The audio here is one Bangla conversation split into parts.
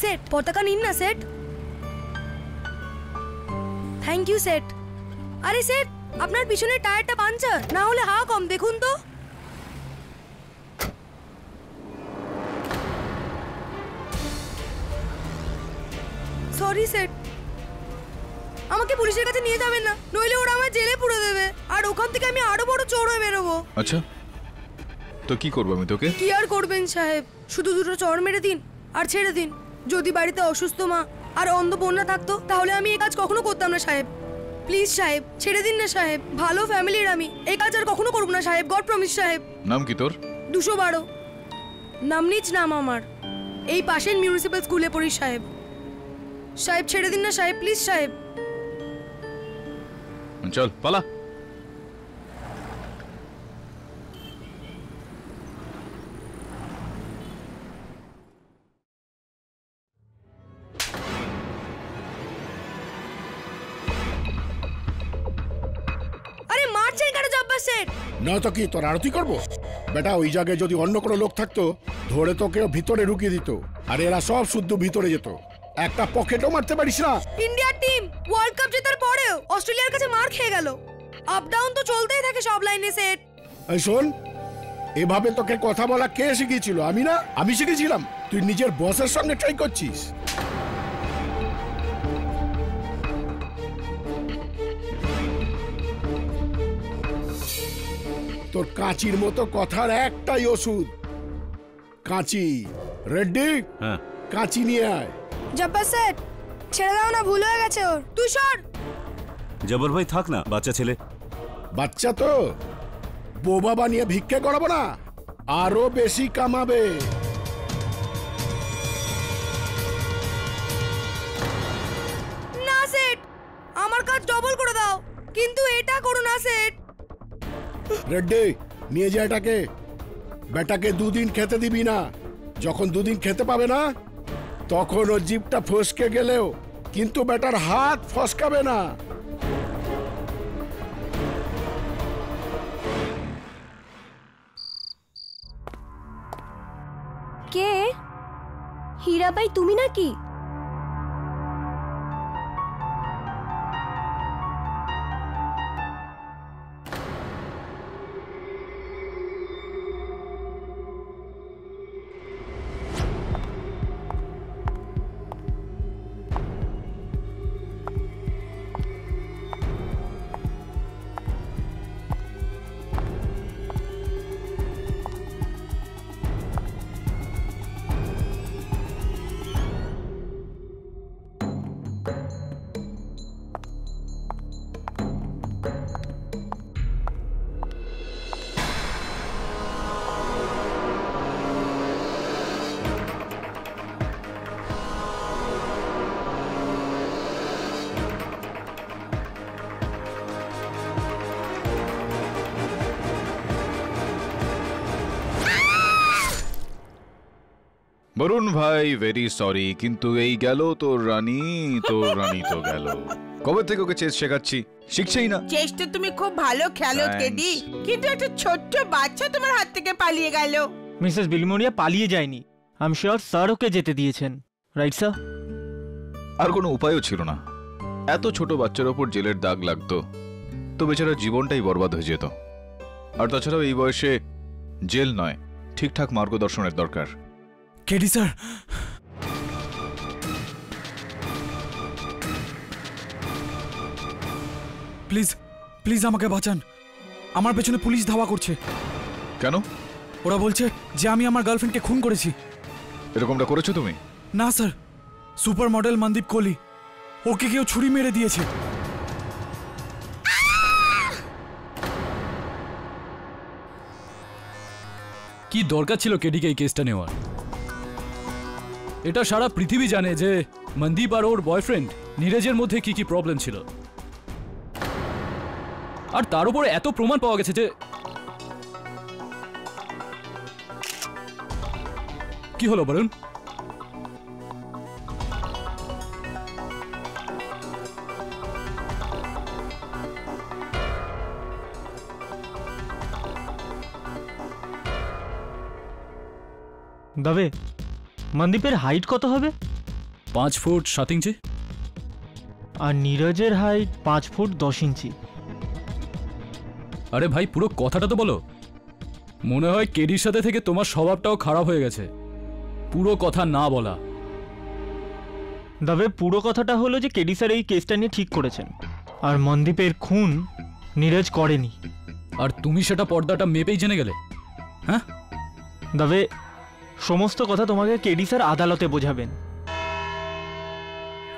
সেট পতাকা নিন না সেট। থ্যাংক ইউ সেট। আরে সেট, আপনার পিছনের টায়ারটা পাঞ্চার, না হলে হাওয়া কম, দেখুন তো। সরি সেট, আমাকে পুলিশের কাছে নিয়ে যাবেন না, নইলে ওরা আমার জেলে পুরে দেবে, আর ওখান থেকে আমি আরো বড় চোর হয়ে বেরোবো। আচ্ছা, তো কি করবো আমি তোকে? কি আর করবেন সাহেব, শুধু দুটো চড় মেরে দিন আর ছেড়ে দিন। যদি বাড়িতে অসুস্থ মা আর অন্ধ বোন থাকতো তাহলে আমি এই কাজ কখনো করতাম না সাহেব। প্লিজ সাহেব, ছেড়ে দিন না সাহেব, ভালো ফ্যামিলির আমি, এই কাজ আর কখনো করব না সাহেব, গড প্রমিস সাহেব। নাম কি তোর? 212 নামনিজ নাম আমার, এই পাশের মিউনিসিপ্যাল স্কুলে পড়ি সাহেব। সাহেব ছেড়ে দিন না সাহেব, প্লিজ সাহেব। চল পালা। আরে মারছেন কেন জব্বার সেট? না তো কি তোর আরতি করবো? বেটা ওই জায়গায় যদি অন্য কোনো লোক থাকতো ধরে তোকে ভিতরে ঢুকিয়ে দিত, আর এরা সব শুদ্ধ ভিতরে যেত, একটা পকেটও মারতে পারিস না। ইন্ডিয়ার টিম ওয়ার্ল্ড কাপ জেতার পরেও অস্ট্রেলিয়ার কাছে মার খেয়ে গেল। আপ ডাউন তো চলতেই থাকে সব লাইনে সেট। এই শোন, এভাবে তোকে কথা বলা কে শিখিয়েছিল? আমি না, আমি শিখেছিলাম। তুই নিজের বসের সঙ্গে ট্রাই করছিস। তোর কাঁচির মতো কথার একটাই ওষুধ, কাঁচি। রেডি? হ্যাঁ। কাঁচি নিয়ে আয়। জব্বার সেট, ছেড়ে দাও না, ভুল হয়ে গেছে ওর। তুই সর। জব্বর ভাই থাক না, বাচ্চা ছেলে। বাচ্চা তো বোবা বানিয়ে ভিক্ষে করাবো না, আরো বেশি কামাবে। না সেট, আমার কাজ ডবল করে দাও, কিন্তু এটা করো না সেট। রেডি? নিয়ে যা এটাকে। বেটাকে 2 দিন খেতে দিবি না। যখন 2 দিন খেতে পাবে না তখন ওর জিভটা ফসকে গেলেও কিন্তু বেটার হাত ফসকাবে না। কে? হীরাবাই তুমি নাকি? বরুণ ভাই ভেরি সরি, কিন্তু এই গেল তোর রানী, তোর রানী তো গেল। কবে থেকে ওকে চেস শেখাচ্ছি, শিখছেই না। চেস তো তুমি খুব ভালো খেলো টেডি, কিন্তু একটা ছোট্ট বাচ্চা তোমার হাত থেকে পালিয়ে গেল। মিসেস বিলমোরিয়া পালিয়ে যায়নি, I am sure sir okay যেতে দিয়েছেন, রাইট স্যার? আর কোনো উপায়ও ছিল না, এত ছোট বাচ্চার ওপর জেলের দাগ লাগতো তো বেচারার জীবনটাই বরবাদ হয়ে যেত। আর তাছাড়াও এই বয়সে জেল নয়, ঠিকঠাক মার্গদর্শনের দরকার। কেডি স্যার, প্লিজ প্লিজ আমাকে বাঁচান, আমার পেছনে পুলিশ ধাওয়া করছে। কেন? ওরা বলছে যে আমি আমার গার্লফ্রেন্ডকে খুন করেছি। এরকমটা করেছো তুমি? না sir, super model Mandeep Kohli, ওকে কেউ ছুরি মেরে দিয়েছে। কি দরকার ছিল কেডিকে এই কেসটা নেওয়ার? এটা সারা পৃথিবী জানে যে মনদীপ আর ওর বয়ফ্রেন্ড নীরজের মধ্যে কি কি প্রবলেম ছিল, আর তার উপরে এত প্রমাণ পাওয়া গেছে যে কি হলো বলুন? দাবে মনদীপের হাইট কত হবে? 5 ফুট 7 ইঞ্চি। আর নীরজের হাইট 5 ফুট 10 ইঞ্চি। আরে ভাই পুরো কথাটা তো বলো। মনে হয় কেডির সাথে থেকে তোমার স্বভাবটাও খারাপ হয়ে গেছে, পুরো কথা না বলা। তবে পুরো কথাটা হলো যে কেডি স্যার এই কেসটা নিয়ে ঠিক করেছেন, আর মনদীপের খুন নীরজ করেনি। আর তুমি সেটা পর্দাটা মেপেই জেনে গেলে? হ্যাঁ, তবে সমস্ত কথা তোমাকে কেডি স্যার আদালতে বোঝাবেন।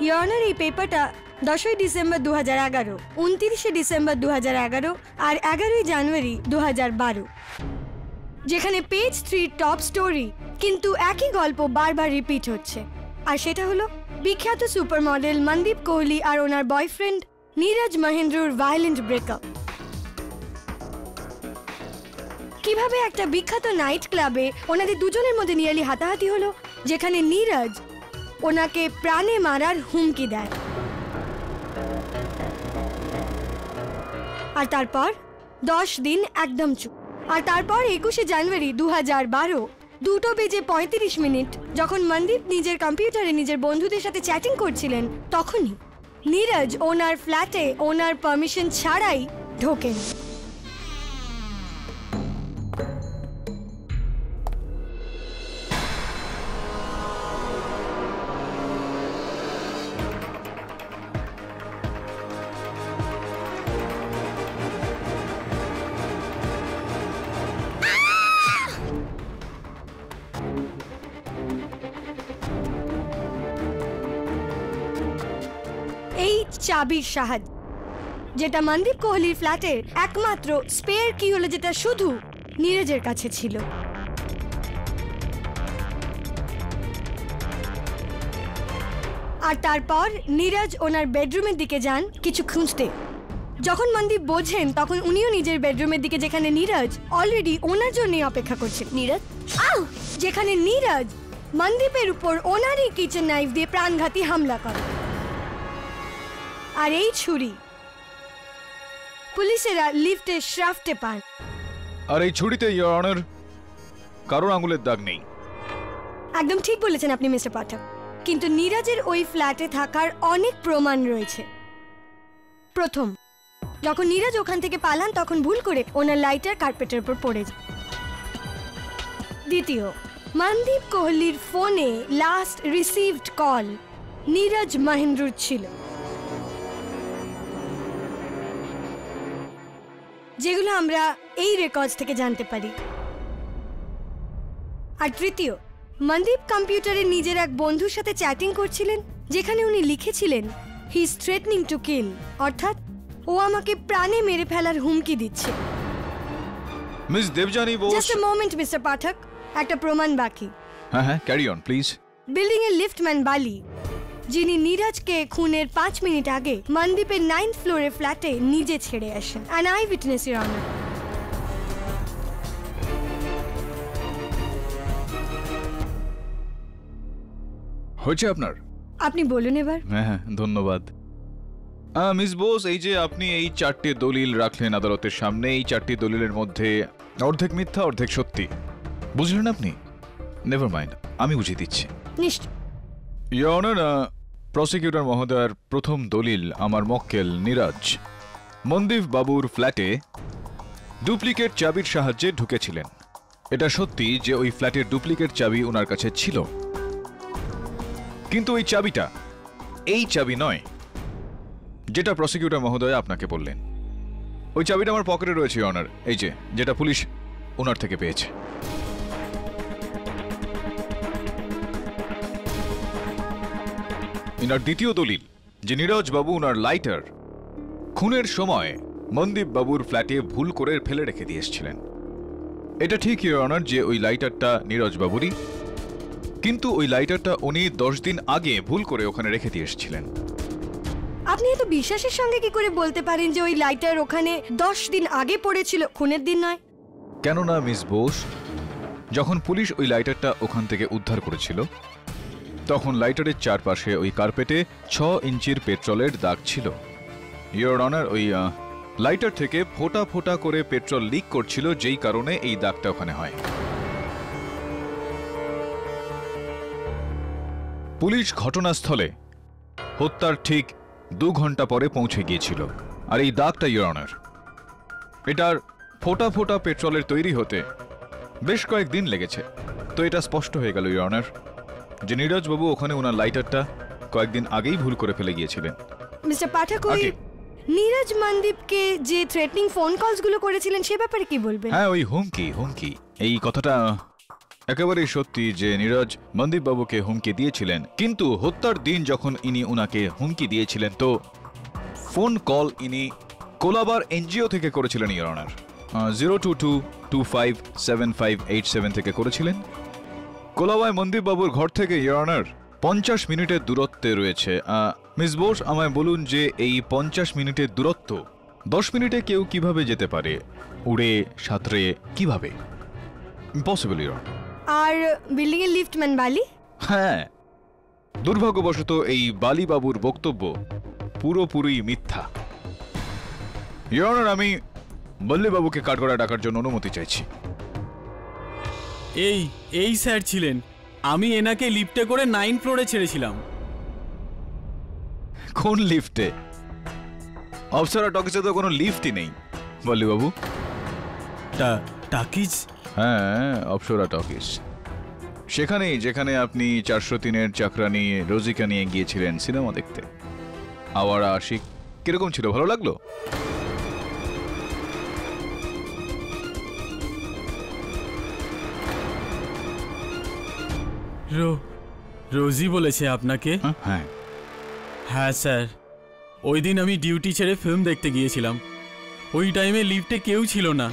ইয়নার এই পেপারটা 10ই ডিসেম্বর 2011, 29শে ডিসেম্বর 2011 আর 11ই জানুয়ারি 2012, যেখানে পেজ 3 টপ স্টোরি, কিন্তু একই গল্প বারবার রিপিট হচ্ছে। আর সেটা হলো বিখ্যাত সুপার মডেল মনদীপ কোহলি আর ওনার বয়ফ্রেন্ড নীরজ মহেন্দ্রর ভায়োলেন্ট ব্রেকআপ। কিভাবে একটা বিখ্যাত নাইট ক্লাবে ওনাদের দুজনের মধ্যে নিয়ালি হাতাহাতি হলো, যেখানে নীরজ ওনাকে প্রাণে মারার হুমকি দেয়। আর তারপর 10 দিন একদম চুপ। আর তারপর 21শে জানুয়ারি 2012, 2:35 যখন মনদীপ নিজের কম্পিউটারে নিজের বন্ধুদের সাথে চ্যাটিং করছিলেন, তখনই নীরজ ওনার ফ্ল্যাটে ওনার পারমিশন ছাড়াই ঢোকেন। এই চাবির সাহায্যে, যেটা মনদীপ কোহলির ফ্ল্যাটের একমাত্র স্পেয়ার কি হলো, যেটা শুধু নীরজের কাছে ছিল। আর তারপর নীরজ ওনার বেডরুমের দিকে যান কিছু খুঁজতে। যখন মনদীপ বোঝেন, তখন উনিও নিজের বেডরুমের দিকে, যেখানে নীরজ অলরেডি ওনার জন্যই অপেক্ষা করছেন। যেখানে নীরজ মনদীপের উপর ওনারই কিচেন নাইফ দিয়ে প্রাণঘাতী হামলা করে। আর এই ছুরি পুলিশেরা লিফটের শ্রাফটে পান। আর এই ছুরিতে ইওর অনার কারোর আঙুলের দাগ নেই। একদম ঠিক বলেছেন আপনি মিস্টার পাঠক, কিন্তু নীরজের ওই ফ্ল্যাটে থাকার অনেক প্রমাণ রয়েছে। প্রথম, যখন নীরজ ওখান থেকে পালান, তখন ভুল করে ওনার লাইটার কার্পেটের উপর পড়ে যায়। দ্বিতীয়, মনদীপ কোহলির ফোনে লাস্ট রিসিভড কল নীরজ মহেন্দ্রর ছিল, যেগুলো আমরা এই রেকর্ডস থেকে জানতে পারি। আর তৃতীয়, মনদীপ কম্পিউটারে নিজের এক বন্ধুর সাথে চ্যাটিং করছিলেন, যেখানে উনি লিখেছিলেন he is threatening to kill, অর্থাৎ ও আমাকে প্রাণে মেরে ফেলার হুমকি দিচ্ছে। Miss Debjani Bose. Just a moment mister Pathak, একটা প্রমাণ বাকি। হ্যাঁ, ক্যারি অন প্লিজ। বিল্ডিং এর লিফটম্যান বালি, যিনি নীরজকে খুনের 5 মিনিট আগে মনদীপের 9th ফ্লোরের ফ্ল্যাটে নিজে ছেড়ে আসেন। An I witness, your honour. হয়েছে আপনার? আপনি বলুন এবার। হ্যাঁ, ধন্যবাদ। মিস বোস, এই যে আপনি এই 4টে দলিল রাখলেন আদালতের সামনে, এই 4টি দলিলের মধ্যে অর্ধেক মিথ্যা অর্ধেক সত্যি, বুঝলেন আপনি? নেভার মাইন্ড, আমি বুঝিয়ে দিচ্ছি। নিশ্চয়। ইওর অনার, প্রসিকিউটর মহোদয়ের প্রথম দলিল, আমার মক্কেল নীরজ মনদীপ বাবুর ফ্ল্যাটে ডুপ্লিকেট চাবির সাহায্যে ঢুকেছিলেন। এটা সত্যি যে ওই ফ্ল্যাটের ডুপ্লিকেট চাবি ওনার কাছে ছিল, কিন্তু ওই চাবিটা এই চাবি নয় যেটা প্রসিকিউটর মহোদয় আপনাকে বললেন। ওই চাবিটা আমার পকেটে রয়েছে অনার, এই যে, যেটা পুলিশ ওনার থেকে পেয়েছে। ইনার দ্বিতীয় দলিল যে নীরজ বাবু ওনার লাইটার খুনের সময় মনদীপ বাবুর ফ্ল্যাটে ভুল করে ফেলে রেখে দিয়ে এসেছিলেন। এটা ঠিক ইওর অনার যে ওই লাইটারটা নীরজ বাবুরই, কিন্তু ওই লাইটারটা উনি 10 দিন আগে ভুল করে ওখানে রেখে দিয়ে এসেছিলেন। আপনি এত বিশ্বাসের সঙ্গে কি করে বলতে পারেন যে ওই লাইটার ওখানে 10 দিন আগে পড়েছিল, খুনের দিন নয়? কেননা মিস বোস, যখন পুলিশ ওই লাইটারটা ওখান থেকে উদ্ধার করেছিল, তখন লাইটারের চারপাশে ওই কার্পেটে 6 ইঞ্চির পেট্রোলের দাগ ছিল। ইওর অনার, ওই লাইটার থেকে ফোঁটা ফোঁটা করে পেট্রোল লিক করছিল, যেই কারণে এই দাগটা ওখানে হয়। পুলিশ ঘটনাস্থলে হত্যার ঠিক 2 ঘন্টা পরে পৌঁছে গিয়েছিল। আর এই দাগটা ইওর অনার, এটার ফোটা ফোটা পেট্রোলের তৈরি হতে বেশ কয়েকদিন লেগেছে। তো এটা স্পষ্ট হয়ে গেল ইওর অনার যে নীরজবাবু ওখানে ওনার লাইটারটা কয়েকদিন আগেই ভুল করে ফেলে গিয়েছিলেন। মিস্টার পাঠক, ওই আগে। নীরজ মনদীপকে যে থ্রেটনিং ফোন কলস গুলো করেছিলেন সে ব্যাপারে কি বলবেন? হ্যাঁ, ওই হুমকি এই কথাটা একেবারেই সত্যি যে নীরজ মনদীপ বাবুকে হুমকি দিয়েছিলেন, কিন্তু হত্যার দিন যখন ইনি উনাকে হুমকি দিয়েছিলেন তো ফোন কল ইনি কোলাবার এনজিও থেকে করেছিলেন ইওর অনার। 022257587 থেকে করেছিলেন। কোলাবায় মনদীপ বাবুর ঘর থেকে ইওর অনার 50 মিনিটের দূরত্বে রয়েছে। মিস বোস, আমায় বলুন যে এই 50 মিনিটের দূরত্ব 10 মিনিটে কেউ কিভাবে যেতে পারে? উড়ে, সাঁতরে, কিভাবে? Impossible your honour. আর বিল্ডিং এর লিফটম্যান বালি? হ্যাঁ, দুর্ভাগ্যবশত এই বালি বাবুর বক্তব্য পুরোপুরি মিথ্যা। ইওর অনার, আমি বল্লি বাবুকে কাঠগড়া ডাকার জন্য অনুমতি চাইছি। এই স্যার ছিলেন, আমি এনাকে লিফটে করে 9 ফ্লোরে ছেড়েছিলাম। কোন লিফটে? অপসরা টকিজে তো কোনো লিফটই নেই বল্লি বাবু। টাকিজ? হ্যাঁ, অপসরা টকিজ, সেখানেই যেখানে আপনি 403-এর চাকরানি রোজিকা নিয়ে গিয়েছিলেন সিনেমা দেখতে। আওয়ারা আশিক কিরকম ছিল, ভালো লাগলো? রোজি বলেছে আপনাকে? হ্যাঁ হ্যাঁ স্যার, ওই দিন আমি ডিউটি ছেড়ে ফিল্ম দেখতে গিয়েছিলাম। ওই টাইমে লিফটে কেউ ছিল না।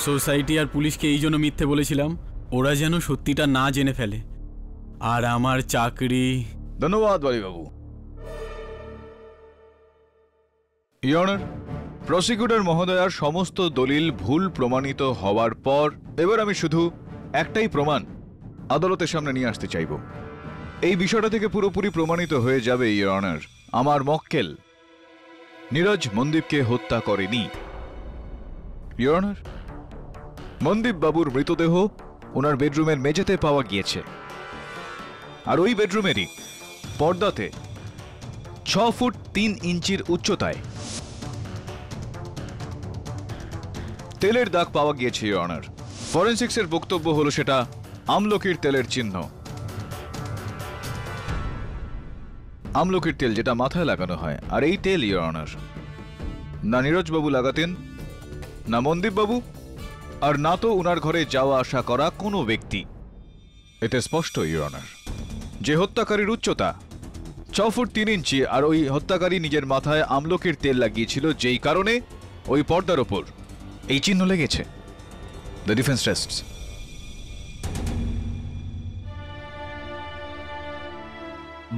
সোসাইটি আর পুলিশকে এই জন্য মিথ্যে বলেছিলাম, ওরা যেন সত্যিটা না জেনে ফেলে। আর আমার চাকরি। ধন্যবাদ বাবু। ইওর অনার, প্রসিকিউটর মহোদয়ার সমস্ত দলিল ভুল প্রমাণিত হওয়ার পর এবার আমি শুধু একটাই প্রমাণ আদালতের সামনে নিয়ে আসতে চাইব। এই বিষয়টা থেকে পুরোপুরি প্রমাণিত হয়ে যাবে ইওর অনার, আমার মক্কেল নীরজ মনদীপকে হত্যা করেনি। ইওর অনার, মনদীপ বাবুর মৃতদেহ ওনার বেডরুমের মেঝেতে পাওয়া গিয়েছে। আর ওই বেডরুমেরই পর্দাতে 6 ফুট 3 ইঞ্চির উচ্চতায় তেলের দাগ পাওয়া গিয়েছে ইওর অনার। ফরেনসিক্সের বক্তব্য হলো সেটা আমলকির তেলের চিহ্ন। আমলকির তেল যেটা মাথায় লাগানো হয়। আর এই তেল ইওর অনার না নীরজবাবু লাগাতেন, না মনদীপ বাবু, আর না তো উনার ঘরে যাওয়া আসা করা কোনো ব্যক্তি। এতে স্পষ্ট ইওর অনার যে হত্যাকারীর উচ্চতা 6 ফুট 3 ইঞ্চি, আর ওই হত্যাকারী নিজের মাথায় আমলকির তেল লাগিয়েছিল, যেই কারণে ওই পর্দার ওপর এই চিহ্ন লেগেছে। The defence রেস্টস।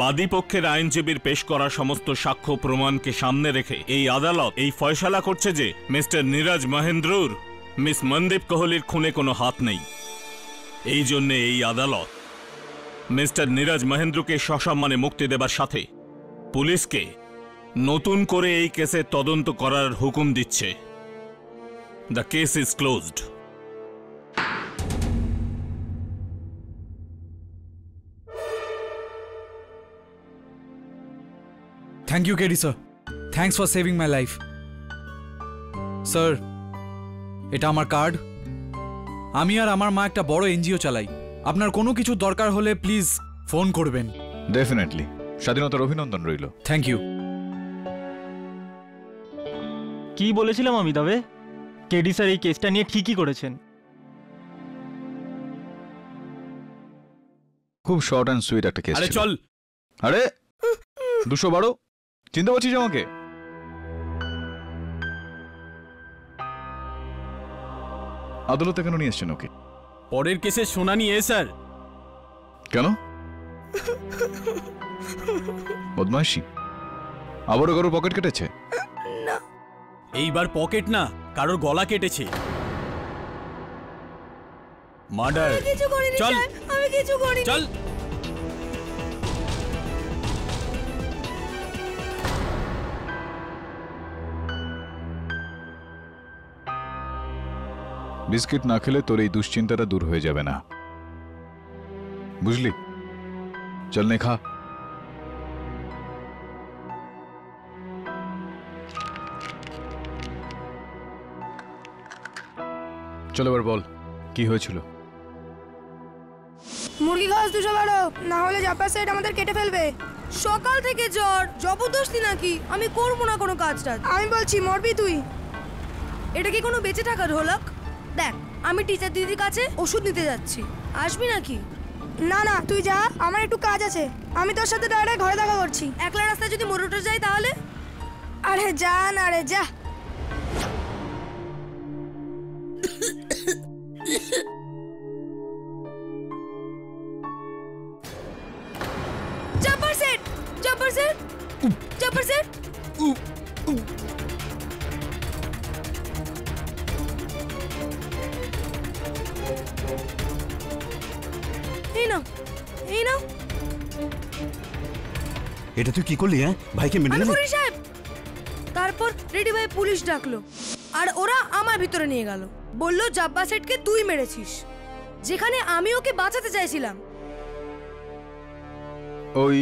বাদী পক্ষের আইনজীবীর পেশ করা সমস্ত সাক্ষ্য প্রমাণকে সামনে রেখে এই আদালত এই ফয়সালা করছে যে মিস্টার নীরজ মহেন্দ্রর মিস মনদীপ কোহলির খুনে কোনো হাত নেই। এই জন্য এই আদালত মিস্টার নীরজ মহেন্দ্রকে সসম্মানে মুক্তি দেবার সাথে পুলিশকে নতুন করে এই কেসে তদন্ত করার হুকুম দিচ্ছে। The case is closed. Thank you KD sir, thanks for saving my life. Sir, এটা আমার কার্ড। আমি আর আমার মা একটা বড় এনজিও চালাই। আপনার কোনো কিছু দরকার হলে প্লিজ ফোন করবেন। ডেফিনেটলি। স্বাধীনতার অভিনন্দন রইল। Thank you. কি বলেছিলাম আমি তবে? কেডি স্যার এই কেসটা নিয়ে ঠিকই করেছেন। খুব শর্ট অ্যান্ড সুইট একটা কেস। আরে চল। আরে 212 চিনতে পারছিস আমাকে? আদালতে কেন নিয়ে এসছেন ওকে? পরের কেসে শুনানি স্যার। কেন? বদমাইশি? আবারও কারোর পকেট কেটেছে? না, এইবার পকেট না, কারোর গলা কেটেছে। মার্ডার। কিছু করিনি চল। স্যার, আমি কিছু করিনি। চল। বিস্কিট না খেলে তোর এই দুশ্চিন্তাটা দূর হয়ে যাবে না, বুঝলি? চল নে খা। চল এবার বল কি হয়েছিল। মুরগি খাওয়াস 212, না হলে জাপার সাইড আমাদের কেটে ফেলবে। সকাল থেকে জ্বর, জবরদস্তি নাকি? আমি করবো না কোনো কাজটা। আমি বলছি মরবি তুই। এটা কি কোনো বেঁচে থাকা ঢোলক? দেখ আমি টিচার দিদির কাছে ওষুধ নিতে যাচ্ছি, আসবি নাকি? না না তুই যা, আমার একটু কাজ আছে। আমি তোর সাথে ডাইরেক্ট ঘরে দেখা করছি। একলা রাস্তায় যদি মোটর যাই তাহলে? আরে যা না রে যা। জাপার সেট, জাপার সেট, জাপার সেট। এই নাও, এই নাও। এটা তুই কি করলি? হ্যাঁ, ভাইকে মেরে দিলি? পুলিশ সাহেব। তারপর রেডি ভাই পুলিশ ডাকলো আর ওরা আমার ভিতরে নিয়ে গেল। বললো জাব্বা সেটকে তুই মেরেছিস, যেখানে আমি ওকে বাঁচাতে চাইছিলাম। ওই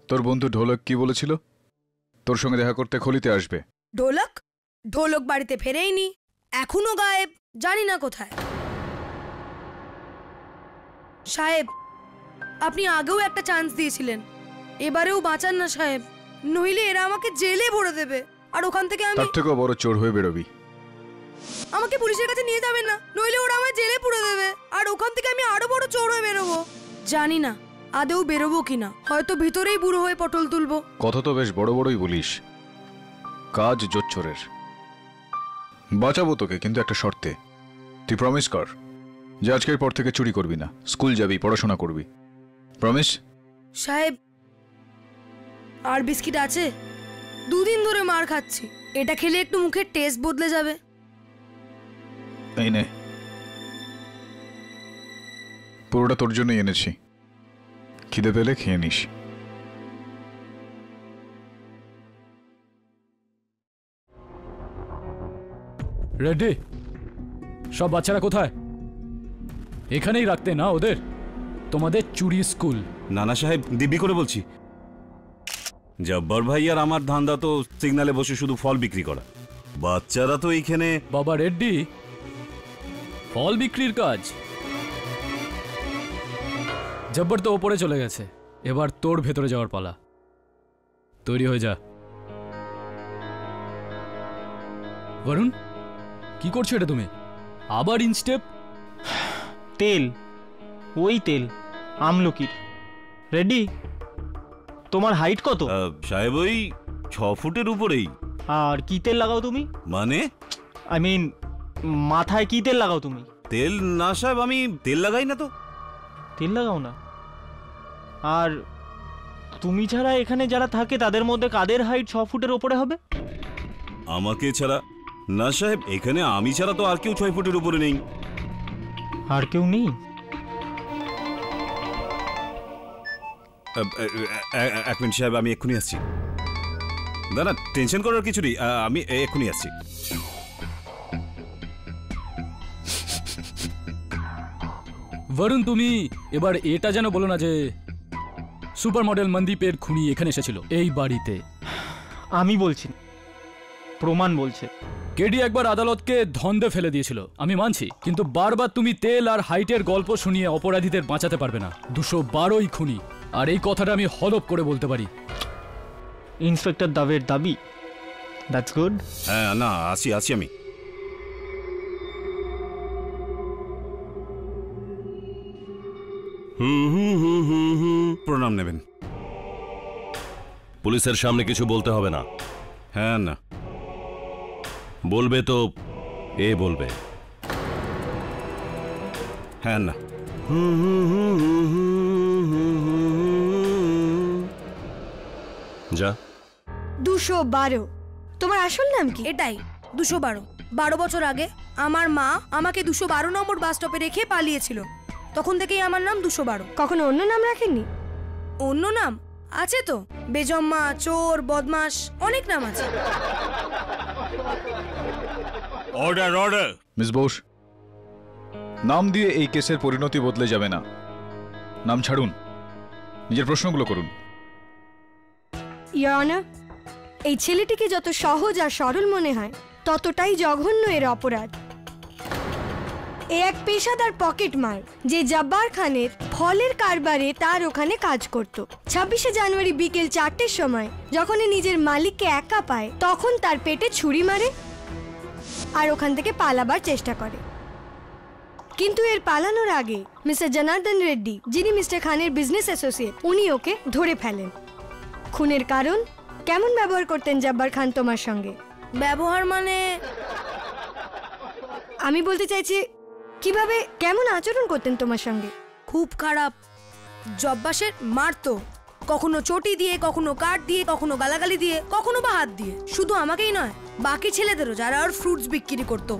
তোর বন্ধু ঢোলক কি বলেছিল? তোর সঙ্গে দেখা করতে খলিতে আসবে। ঢোলক? ঢোলক বাড়িতে ফেরেইনি, এখনো গায়েব, জানি না কোথায়। সাহেব আপনি আগেও একটা চান্স দিয়েছিলেন, এবারেও বাঁচান না সাহেব, নইলে এরা আমাকে জেলে ভরে দেবে। আর ওখান থেকে আমি তার থেকেও বড় চোর হয়ে বেরোবি। আমাকে পুলিশের কাছে নিয়ে যাবেন না, নইলে ওরা আমায় জেলে পুরে দেবে। আর ওখান থেকে আমি আরো বড় চোর হয়ে বেরোবো। জানি না আদেও বেরোবো কিনা, হয়তো ভিতরেই বুড়ো হয়ে পটল তুলবো। কথা তো বেশ বড় বড়ই বলিস। কাজ জোচ্চোরের। বাঁচাবো তোকে, কিন্তু একটা শর্তে। তুই প্রমিস কর যে আজকের পর থেকে চুরি করবি না, স্কুল যাবি, পড়াশোনা করবি। প্রমিস? সাহেব আর বিস্কিট আছে? 2 দিন ধরে মার খাচ্ছি, এটা খেলে একটু মুখের টেস্ট বদলে যাবে। এই নে, পুরোটা তোর জন্যই এনেছি, খিদে পেলে খেয়ে নিস। রেডি? সব বাচ্চারা কোথায়? এখানেই রাখতে না ওদের? তোমাদের চুরি স্কুল। নানা সাহেব দিব্যি করে বলছি, জব্বর ভাই আর আমার ধান্দা তো সিগনালে বসে শুধু ফল বিক্রি করা। বাচ্চারা তো এইখানে। বাবা রেড্ডি, ফল বিক্রির কাজ? জব্বর তো ওপরে চলে গেছে, এবার তোর ভেতরে যাওয়ার পালা। তৈরি হয়ে যা। বরুণ কি করছো এটা তুমি? আবার ইনস্টেপ? তেল, ওই তেল আমলকির। রেডি? তোমার হাইট কত? সাহেব ওই 6 ফুটের উপরেই। আর কি তেল লাগাও তুমি? মানে আই মিন মাথায় কি তেল লাগাও তুমি? তেল না সাহেব, আমি তেল লাগাই না তো। তেল লাগাও না? আর তুমি ছাড়া এখানে যারা থাকে তাদের মধ্যে কাদের হাইট 6 ফুটের ওপরে হবে? আমাকে ছাড়া? না সাহেব, এখানে আমি ছাড়া তো আর কেউ 6 ফুটের উপরে নেই। আর কেউ নেই? এক মিনিট সাহেব, আমি এক্ষুনি আসছি। দাদা টেনশন করার কিছু নেই, আমি এক্ষুনি আসছি। বরুণ তুমি এবার এটা যেন বলো না যে সুপার মডেল মন্দীপের খুনি এখানে এসেছিল এই বাড়িতে। আমি বলছি, প্রমাণ বলছে। কেডি একবার আদালতকে ধন্দে ফেলে দিয়েছিল, আমি মানছি, কিন্তু বারবার তুমি তেল আর হাইটের গল্প শুনিয়ে অপরাধীদের বাঁচাতে পারবে না। 212ই খুনি, আর এই কথাটা আমি হলফ করে বলতে পারি। ইন্সপেক্টর দাবের দাবি, দ্যাটস গুড। হ্যাঁ না, আসি আমি। প্রণাম নেবেন। পুলিশের সামনে কিছু বলতে হবে না। হ্যাঁ না, বলবে তো এ বলবে। হ্যাঁ না। যা। 212 তোমার আসল নাম কি? এটাই 212। 12 বছর আগে আমার মা আমাকে 212 নম্বর বাস স্টপে রেখে পালিয়েছিল, তখন থেকেই আমার নাম 212। কখনো অন্য নাম রাখেননি? অন্য নাম আছে তো, বেজম্মা, চোর, বদমাস, অনেক নাম আছে। Order order. মিস বোস, নাম দিয়ে এই কেসের পরিণতি বদলে যাবে না। নাম ছাড়ুন, নিজের প্রশ্নগুলো করুন। ইয়োর অনার, এই ছেলেটিকে যত সহজ আর সরল মনে হয় ততটাই জঘন্য এর অপরাধ। এ এক পেশাদার পকেট মার যে জব্বার খানের ফলের কারবারে তার ওখানে কাজ করত। 26শে জানুয়ারি বিকেল 4টের সময় যখন এ নিজের মালিককে একা পায় তখন তার পেটে ছুরি মারে আর ওখান থেকে পালাবার চেষ্টা করে। কিন্তু এর পালানোর আগে মিস্টার জনার্দন রেড্ডি, যিনি মিস্টার খানের বিজনেস অ্যাসোসিয়েট, উনি ওকে ধরে ফেলেন। খুনের কারণ, কেমন ব্যবহার করতেন জব্বার খান তোমার সঙ্গে? ব্যবহার মানে আমি বলতে চাইছি কিভাবে, কেমন আচরণ করতেন তোমার সঙ্গে? খুব খারাপ। জব্বাসের মারতো, কখনো চটি দিয়ে, কখনো কাঠ দিয়ে, কখনো গালাগালি দিয়ে, কখনো বা হাত দিয়ে। শুধু আমাকেই নয়, বাকি ছেলেদেরও যারা ওর ফ্রুটস বিক্রি করতো।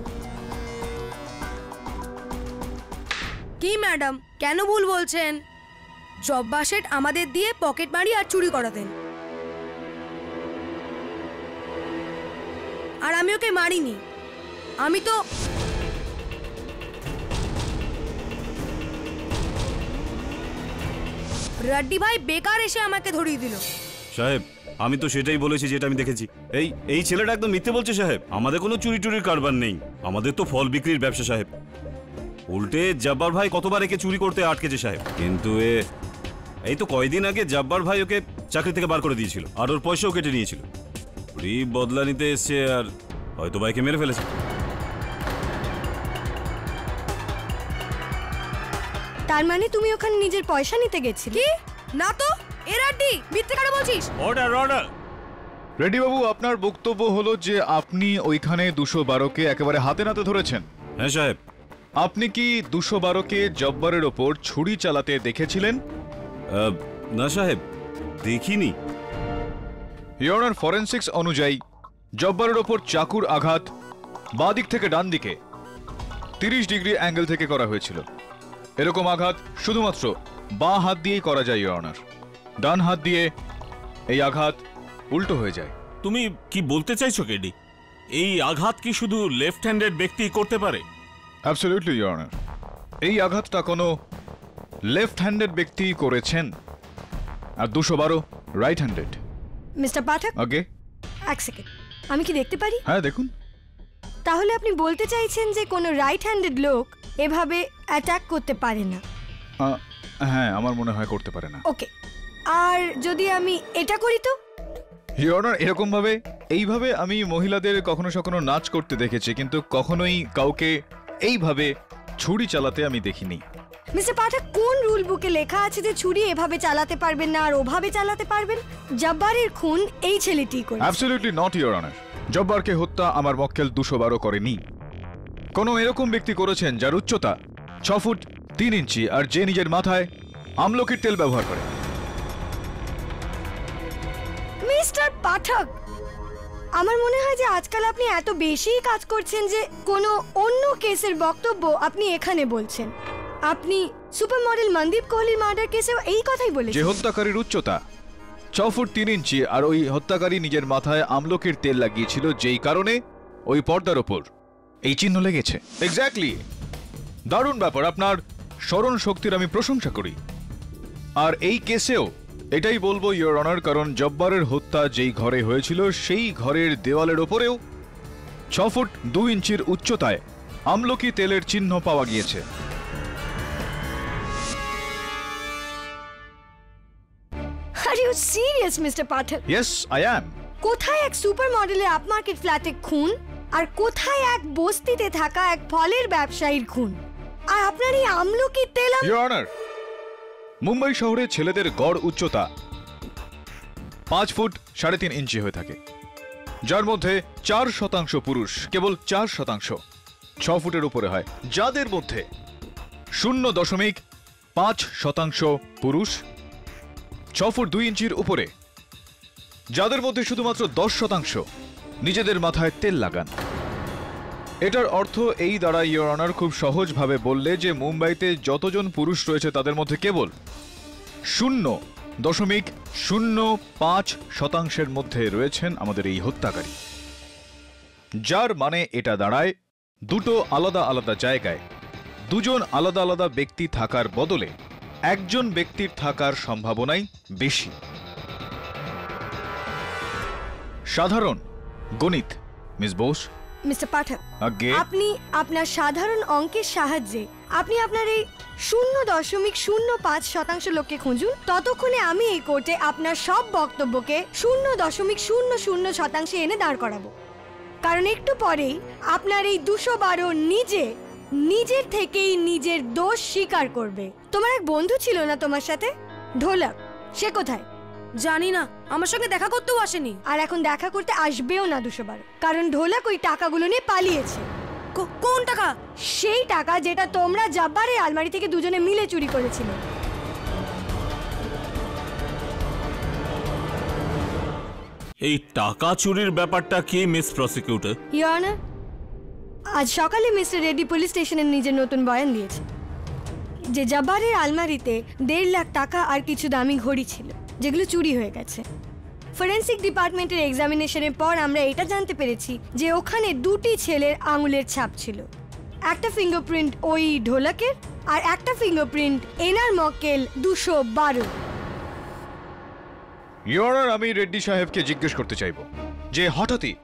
কি ম্যাডাম, কেন ভুল বলছেন? জব্বাসের আমাদের দিয়ে পকেট মারি আর চুরি করাতেন। আর আমি ওকে মারিনি, আমি তো রাড্ডি ভাই বেকার এসে আমাকে ধরিয়ে দিল। সাহেব, আমি তো সেটাই বলেছি যেটা আমি দেখেছি। এই ছেলেটা একদম মিথ্যে বলছে সাহেব। আমাদের কোনো চুরি টুরির কারবার নেই, আমাদের তো ফল বিক্রির ব্যবসা সাহেব। উল্টে জব্বার ভাই কতবার একে চুরি করতে আটকেছে সাহেব, কিন্তু এই তো কয়দিন আগে জব্বার ভাই ওকে চাকরি থেকে বার করে দিয়েছিল আর ওর পয়সাও কেটে নিয়েছিল। বদলা নিতে এসছে আর হয়তো ভাইকে মেরে ফেলেছে। তার মানে তুমি ওখানে নিজের পয়সা নিতে গেছিলে? কি না তো, এ রাড্ডি মিথ্যে কথা বলছিস। Order order. রেড্ডি বাবু, আপনার বক্তব্য হলো যে আপনি ওইখানে 212কে একেবারে হাতে নাতে ধরেছেন? হ্যাঁ সাহেব। আপনি কি 212কে জব্বারের ওপর ছুরি চালাতে দেখেছিলেন? না সাহেব, দেখিনি। ইওনার ফরেনসিক্স অনুযায়ী জব্বারের ওপর চাকুর আঘাত বাঁ দিক থেকে ডান দিকে 30 ডিগ্রি অ্যাঙ্গেল থেকে করা হয়েছিল। এরকম আঘাত শুধুমাত্র বাঁ হাত দিয়েই করা যায় ইওনার। ডান হাত দিয়ে এই আঘাত উল্টো হয়ে যায়। তুমি কি বলতে চাইছো কেডি? এই আঘাত কি শুধু লেফট হ্যান্ডেড ব্যক্তি করতে পারে? অ্যাবসলিউটলি ইওর অনার, এই আঘাতটা কোনো লেফট হ্যান্ডেড ব্যক্তি করেছেন, আর 212 রাইট হ্যান্ডেড। মিস্টার পাঠক, আগে এক সেকেন্ড, আমি কি দেখতে পারি? হ্যাঁ দেখুন। তাহলে আপনি বলতে চাইছেন যে কোনো রাইট হ্যান্ডেড লোক এভাবে অ্যাটাক করতে পারে না? হ্যাঁ, আমার মনে হয় করতে পারে না। ওকে, আর যদি আমি এটা করি তো? ইওর অনার, এরকম ভাবে এইভাবে আমি মহিলাদের কখনো কখনো নাচ করতে দেখেছি, কিন্তু কখনোই কাউকে এইভাবে ছুরি চালাতে আমি দেখিনি। মিস্টার পাঠক, কোন রুল বুকে লেখা আছে যে ছুরি এভাবে চালাতে পারবেন না আর ওভাবে চালাতে পারবেন? জব্বারের খুন এই ছেলেটি করেছে। Absolutely not your honour. জব্বারকে হত্যা আমার মক্কেল 212 করেনি। কোন এরকম ব্যক্তি করেছেন যার উচ্চতা 6 ফুট 3 ইঞ্চি আর যে নিজের মাথায় আমলকির তেল ব্যবহার করে। মিস্টার পাঠক, আমার মনে হয় যে আজকাল আপনি এত বেশি কাজ করছেন যে কোনো অন্য কেসের বক্তব্য আপনি এখানে বলছেন। আপনি সুপার মডেল মনদীপ কোহলির মার্ডার কেসেও এই কথাই বলেছেন। যে হত্যাকারীর উচ্চতা 6 ফুট 3 ইঞ্চি আর ওই হত্যাকারী নিজের মাথায় আমলকির তেল লাগিয়েছিল, যেই কারণে ওই পর্দার ওপর এই চিহ্ন লেগেছে। এক্স্যাক্টলি, দারুণ ব্যাপার। আপনার স্মরণ শক্তির আমি প্রশংসা করি। আর এই কেসেও এটাই বলবো ইওর অনার, কারণ জব্বারের হত্যা যেই ঘরে হয়েছিল সেই ঘরের দেওয়ালের ওপরেও 6 ফুট 2 ইঞ্চির উচ্চতায় আমলকি তেলের চিহ্ন পাওয়া গিয়েছে। Are you serious mister Pathak? Yes, I am. কোথায় এক সুপার মডেলের আপমার্কেট ফ্ল্যাটে খুন, আর কোথায় এক বস্তিতে থাকা এক ফলের ব্যবসায়ীর খুন, আর আপনার এই আমলকি তেল? ইওর অনার, মুম্বাই শহরে ছেলেদের গড় উচ্চতা 5 ফুট 3.5 ইঞ্চি হয়ে থাকে, যার মধ্যে 4% পুরুষ, কেবল 4% 6 ফুটের উপরে হয়, যাদের মধ্যে 0.5% পুরুষ 6 ফুট 2 ইঞ্চির উপরে, যাদের মধ্যে শুধুমাত্র 10% নিজেদের মাথায় তেল লাগান। এটার অর্থ এই দ্বারা ইওর অনার খুব সহজভাবে বললে যে মুম্বাইতে যতজন পুরুষ রয়েছে তাদের মধ্যে কেবল 0.05% মধ্যে রয়েছেন আমাদের এই হত্যাকারী, যার মানে এটা দাঁড়ায় দুটো আলাদা আলাদা জায়গায় দুজন আলাদা আলাদা ব্যক্তি থাকার বদলে একজন ব্যক্তির থাকার সম্ভাবনাই বেশি। সাধারণ গণিত মিস বোস। মিস্টার পাঠক, আগে আপনি আপনার সাধারণ অঙ্কের সাহায্যে আপনি আপনার এই 0.05% লোককে খুঁজুন। ততক্ষণে আমি এই কোর্টে আপনার সব বক্তব্যকে 0.00% এনে দাঁড় করাবো। কারণ একটু পরেই আপনার এই 212 নিজের থেকেই নিজের দোষ স্বীকার করবে। তোমার এক বন্ধু ছিল না তোমার সাথে, ঢোলক, সে কোথায়? জানি না, আমার সঙ্গে দেখা করতেও আসেনি। আর এখন দেখা করতে আসবেও না 212, কারণ ঢোলক ওই টাকাগুলো নিয়ে পালিয়েছে। কোন টাকা? সেই টাকা যেটা তোমরা জব্বারের আলমারি থেকে দুজনে মিলে চুরি করেছিলে। এই টাকা চুরির ব্যাপারটা কি মিস প্রসিকিউটর? ইওর অনার, আজ সকালে মিস্টার রেড্ডি পুলিশ স্টেশনে নিজের নতুন বয়ান দিয়েছে যে জব্বারের আলমারিতে 1.5 লাখ টাকা আর কিছু দামি ঘড়ি ছিল, যেগুলো চুরি হয়ে গেছে। ফরেন্সিক ডিপার্টমেন্টের এক্সামিনেশনের পর আমরা এটা জানতে পেরেছি যে ওখানে 2টি ছেলের আঙুলের ছাপ ছিল। একটা ফিঙ্গারপ্রিন্ট ওই ঢোলকের আর একটা ফিঙ্গারপ্রিন্ট এনার মক্কেল 212। ইওর অনার, আমি রেড্ডি সাহেবকে জিজ্ঞেস করতে চাইবো যে হঠাৎই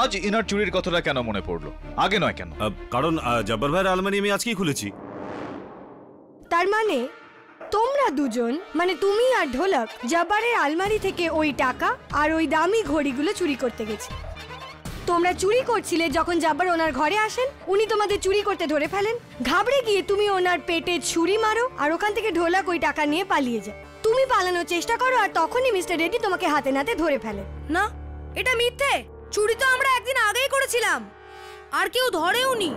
আজ ইনার চুরির কথাটা কেন মনে পড়লো, আগে নয় কেন? কারণ জব্বার ভাইয়ের আলমারি আমি আজকেই খুলেছি। তার মানে তোমরা দুজন, মানে তুমি আর ঢোলক, জব্বারের আলমারি থেকে ওই টাকা আর ওই দামি ঘড়িগুলো চুরি করতে গেছে। তোমরা চুরি করছিলে যখন জব্বার ওনার ঘরে আসেন, উনি তোমাদের চুরি করতে ধরে ফেলেন। ঘাবড়ে গিয়ে তুমি ওনার পেটে ছুরি মারো আর ওখান থেকে ঢোলক ওই টাকা নিয়ে পালিয়ে যায়। তুমি পালানোর চেষ্টা করো আর তখনই মিস্টার রেড্ডি তোমাকে হাতে নাতে ধরে ফেলে। না, এটা মিথ্যে। চুরি তো আমরা একদিন আগেই করেছিলাম, আর কেউ ধরেওনি।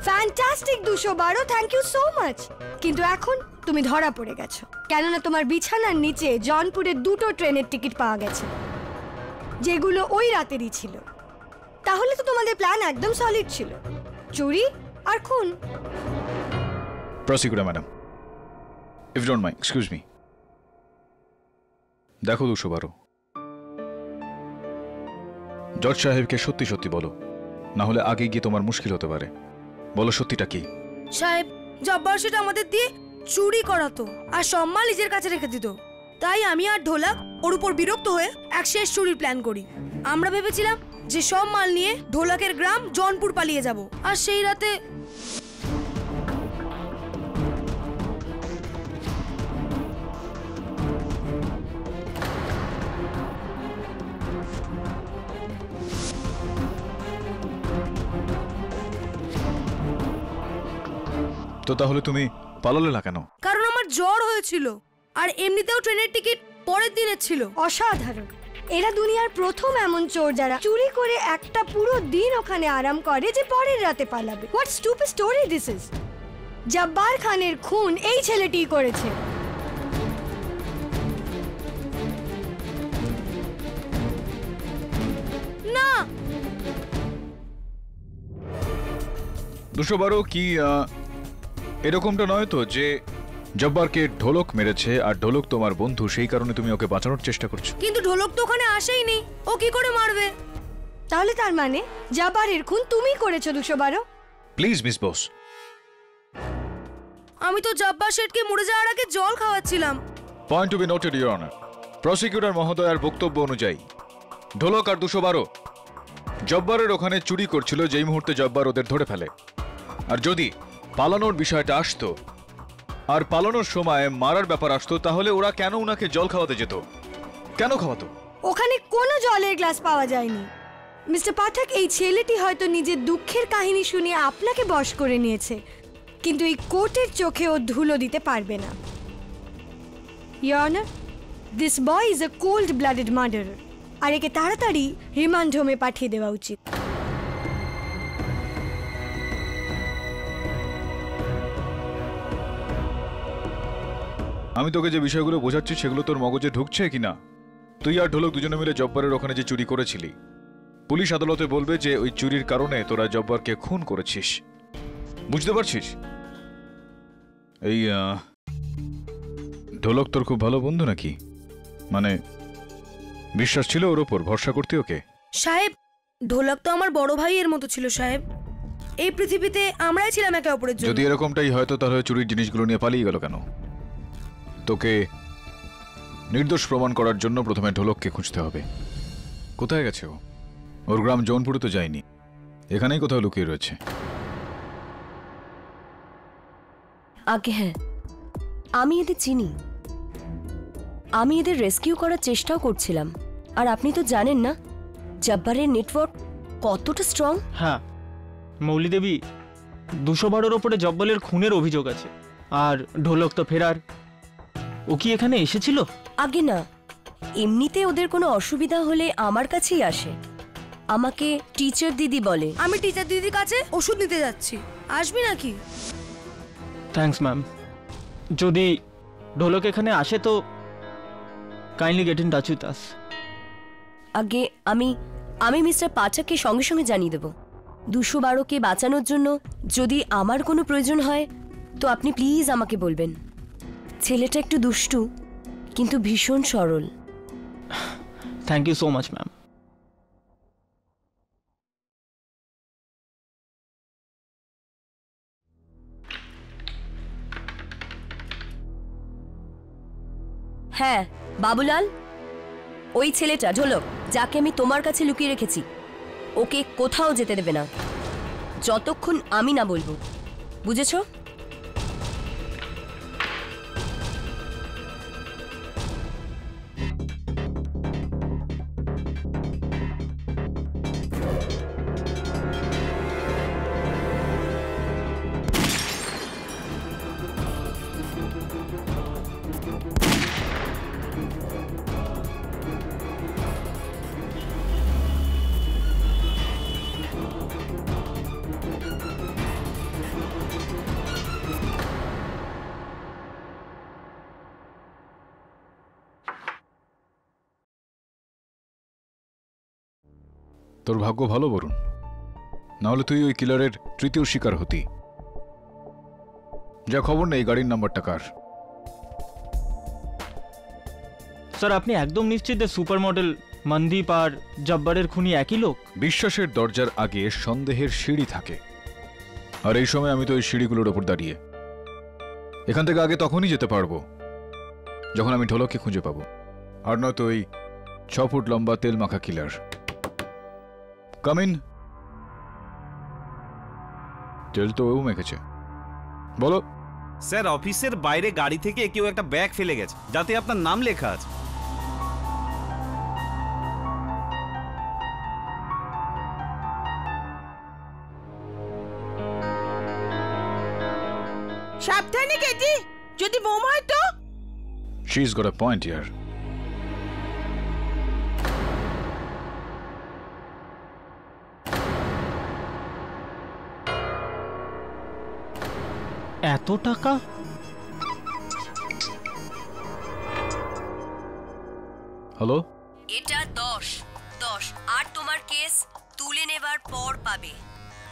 Fantastic 212, thank you so much. কিন্তু এখন তুমি ধরা পড়ে গেছো, কেননা তোমার বিছানার নিচে জনপুরের 2টো ট্রেনের টিকিট পাওয়া গেছে, যেগুলো ওই রাতেরই ছিল। তাহলে তো তোমাদের প্ল্যান একদম সলিড ছিল, চুরি আর খুন। Prosecutor madam, if don't mind, excuse me. দেখো 212, জজ সাহেবকে সত্যি সত্যি বলো, না হলে আগে গিয়ে তোমার মুশকিল হতে পারে। বলো সত্যিটা কি? সাহেব, জব্বার সেটা আমাদের দিয়ে চুরি করাতো আর সম্মান নিজের কাছে রেখে দিত। তাই আমি আর ঢোলক ওর উপর বিরক্ত হয়ে এক শেষ চুরির প্ল্যান করি। আমরা ভেবেছিলাম যে সব মাল নিয়ে ঢোলকের গ্রাম জনপুর পালিয়ে যাব, আর সেই রাতে তো তাহলে তুমি পালালে না কেন? কারণ আমার জ্বর হয়েছিল, আর এমনিতেও ট্রেনের টিকিট পরের দিনের ছিল। অসাধারণ। এরা দুনিয়ার প্রথম এমন চোর যারা চুরি করে একটা পুরো দিন ওখানে আরাম করে যে পরের রাতে পালাবে। What stupid story this is. Jabbar খানের খুন এই ছেলেটিই করেছে। না, 212 কি এরকমটা নয় তো যে জব্বারকে ঢোলক মেরেছে আর ঢোলক তোমার বন্ধু, সেই কারণে তুমি ওকে বাঁচানোর চেষ্টা করছো? কিন্তু ঢোলক তো ওখানে আসেইনি, ও কি করে মারবে? তাহলে তার মানে জব্বারের খুন তুমি করেছো 212? Please miss Bose. আমি তো জব্বার শেঠকে মরে যাওয়ার আগে জল খাওয়াচ্ছিলাম। Point to be noted your honour. Prosecutor মহোদয়ের বক্তব্য অনুযায়ী ঢোলক আর 212 জব্বারের ওখানে চুরি করছিল যেই মুহূর্তে জব্বার ওদের ধরে ফেলে। আর যদি পালানোর বিষয়টা আসতো আর পালানোর সময় মারার ব্যাপার আসতো, তাহলে ওরা কেন ওনাকে জল খাওয়াতে যেত? কেন খাওয়াতো? ওখানে কোনো জলের গ্লাস পাওয়া যায়নি। মিস্টার পাঠক, এই ছেলেটি হয়তো নিজের দুঃখের কাহিনী শুনে আপনাকে বশ করে নিয়েছে, কিন্তু এই কোর্টের চোখে ও ধুলো দিতে পারবে না। Your honour, this boy is a cold blooded murderer, আর একে তাড়াতাড়ি রিমান্ড হোমে পাঠিয়ে দেওয়া উচিত। আমি তোকে যে বিষয়গুলো বোঝাচ্ছি সেগুলো তোর মগজে ঢুকছে কিনা? তুই আর ঢোলক দুজনে মিলে জব্বারের ওখানে যে চুরি করেছিলি, পুলিশ আদালতে বলবে যে ওই চুরির কারণে তোরা জব্বারকে খুন করেছিস। বুঝতে পারছিস? এই ঢোলক তোর খুব ভালো বন্ধু নাকি? মানে বিশ্বাস ছিল ওর ওপর, ভরসা করতে ওকে? সাহেব, ঢোলক তো আমার বড় ভাইয়ের মতো ছিল সাহেব। এই পৃথিবীতে আমরাই ছিলাম একে অপরের জন্য। যদি এরকমটাই হয়তো তাহলে চুরির জিনিসগুলো নিয়ে পালিয়ে গেল কেন? তোকে নির্দোষ প্রমাণ করার জন্য প্রথমে ঢোলককে খুঁজতে হবে। কোথায় গেছে ও? ওর গ্রাম জৌনপুরে তো যায়নি, এখানেই কোথাও লুকিয়ে রয়েছে। আগে হ্যাঁ, আমি এদের চিনি, আমি এদের রেস্কিউ করার চেষ্টাও করছিলাম। আর আপনি তো জানেন না জব্বারের নেটওয়ার্ক কতটা স্ট্রং। হ্যাঁ মৌলি দেবী, 212-এর ওপরে জব্বারের খুনের অভিযোগ আছে। আর ঢোলক তো ফেরার। ও কি এখানে এসেছিল? আগে না, এমনিতে ওদের কোনো অসুবিধা হলে আমার কাছেই আসে। আমাকে টিচার দিদি বলে। আমি টিচার দিদির কাছে ওষুধ নিতে যাচ্ছি, আসবি নাকি? Thanks ma'am. যদি ঢোলক এখানে আসে তো kindly get in touch with us. আগে আমি মিস্টার পাঠককে সঙ্গে সঙ্গে জানিয়ে দেব। 212কে বাঁচানোর জন্য যদি আমার কোনো প্রয়োজন হয় তো আপনি প্লিজ আমাকে বলবেন। ছেলেটা একটু দুষ্টু কিন্তু ভীষণ সরল। Thank you so much ma'am. হ্যাঁ বাবুলাল, ওই ছেলেটা ঢোলক, যাকে আমি তোমার কাছে লুকিয়ে রেখেছি, ওকে কোথাও যেতে দেবে না যতক্ষণ আমি না বলবো, বুঝেছো? তোর ভাগ্য ভালো বরুণ, নাহলে তুই ওই কিলারের তৃতীয় শিকার হতি। যা খবর নেই গাড়ির নাম্বারটা কার? স্যার আপনি একদম নিশ্চিত যে সুপার মডেল মনদীপ আর জব্বারের খুনি একই লোক? বিশ্বাসের দরজার আগে সন্দেহের সিঁড়ি থাকে, আর এই সময় আমি তো ওই সিঁড়িগুলোর ওপর দাঁড়িয়ে। এখান থেকে আগে তখনই যেতে পারবো যখন আমি ঢোলককে খুঁজে পাবো, আর নয়তো ওই 6 ফুট লম্বা তেল মাখা কিলার। Come in. তেল তো ও মেখেছে। বলো স্যার, অফিসের বাইরে গাড়ি থেকে কেউ একটা ব্যাগ ফেলে গেছে যাতে আপনার নাম লেখা আছে। সাবধানে কেটি, যদি বোম হয় তো? She's got a point here. এত টাকা? হ্যালো, এটা 10 আর তোমার কেস তুলে নেবার পর পাবে।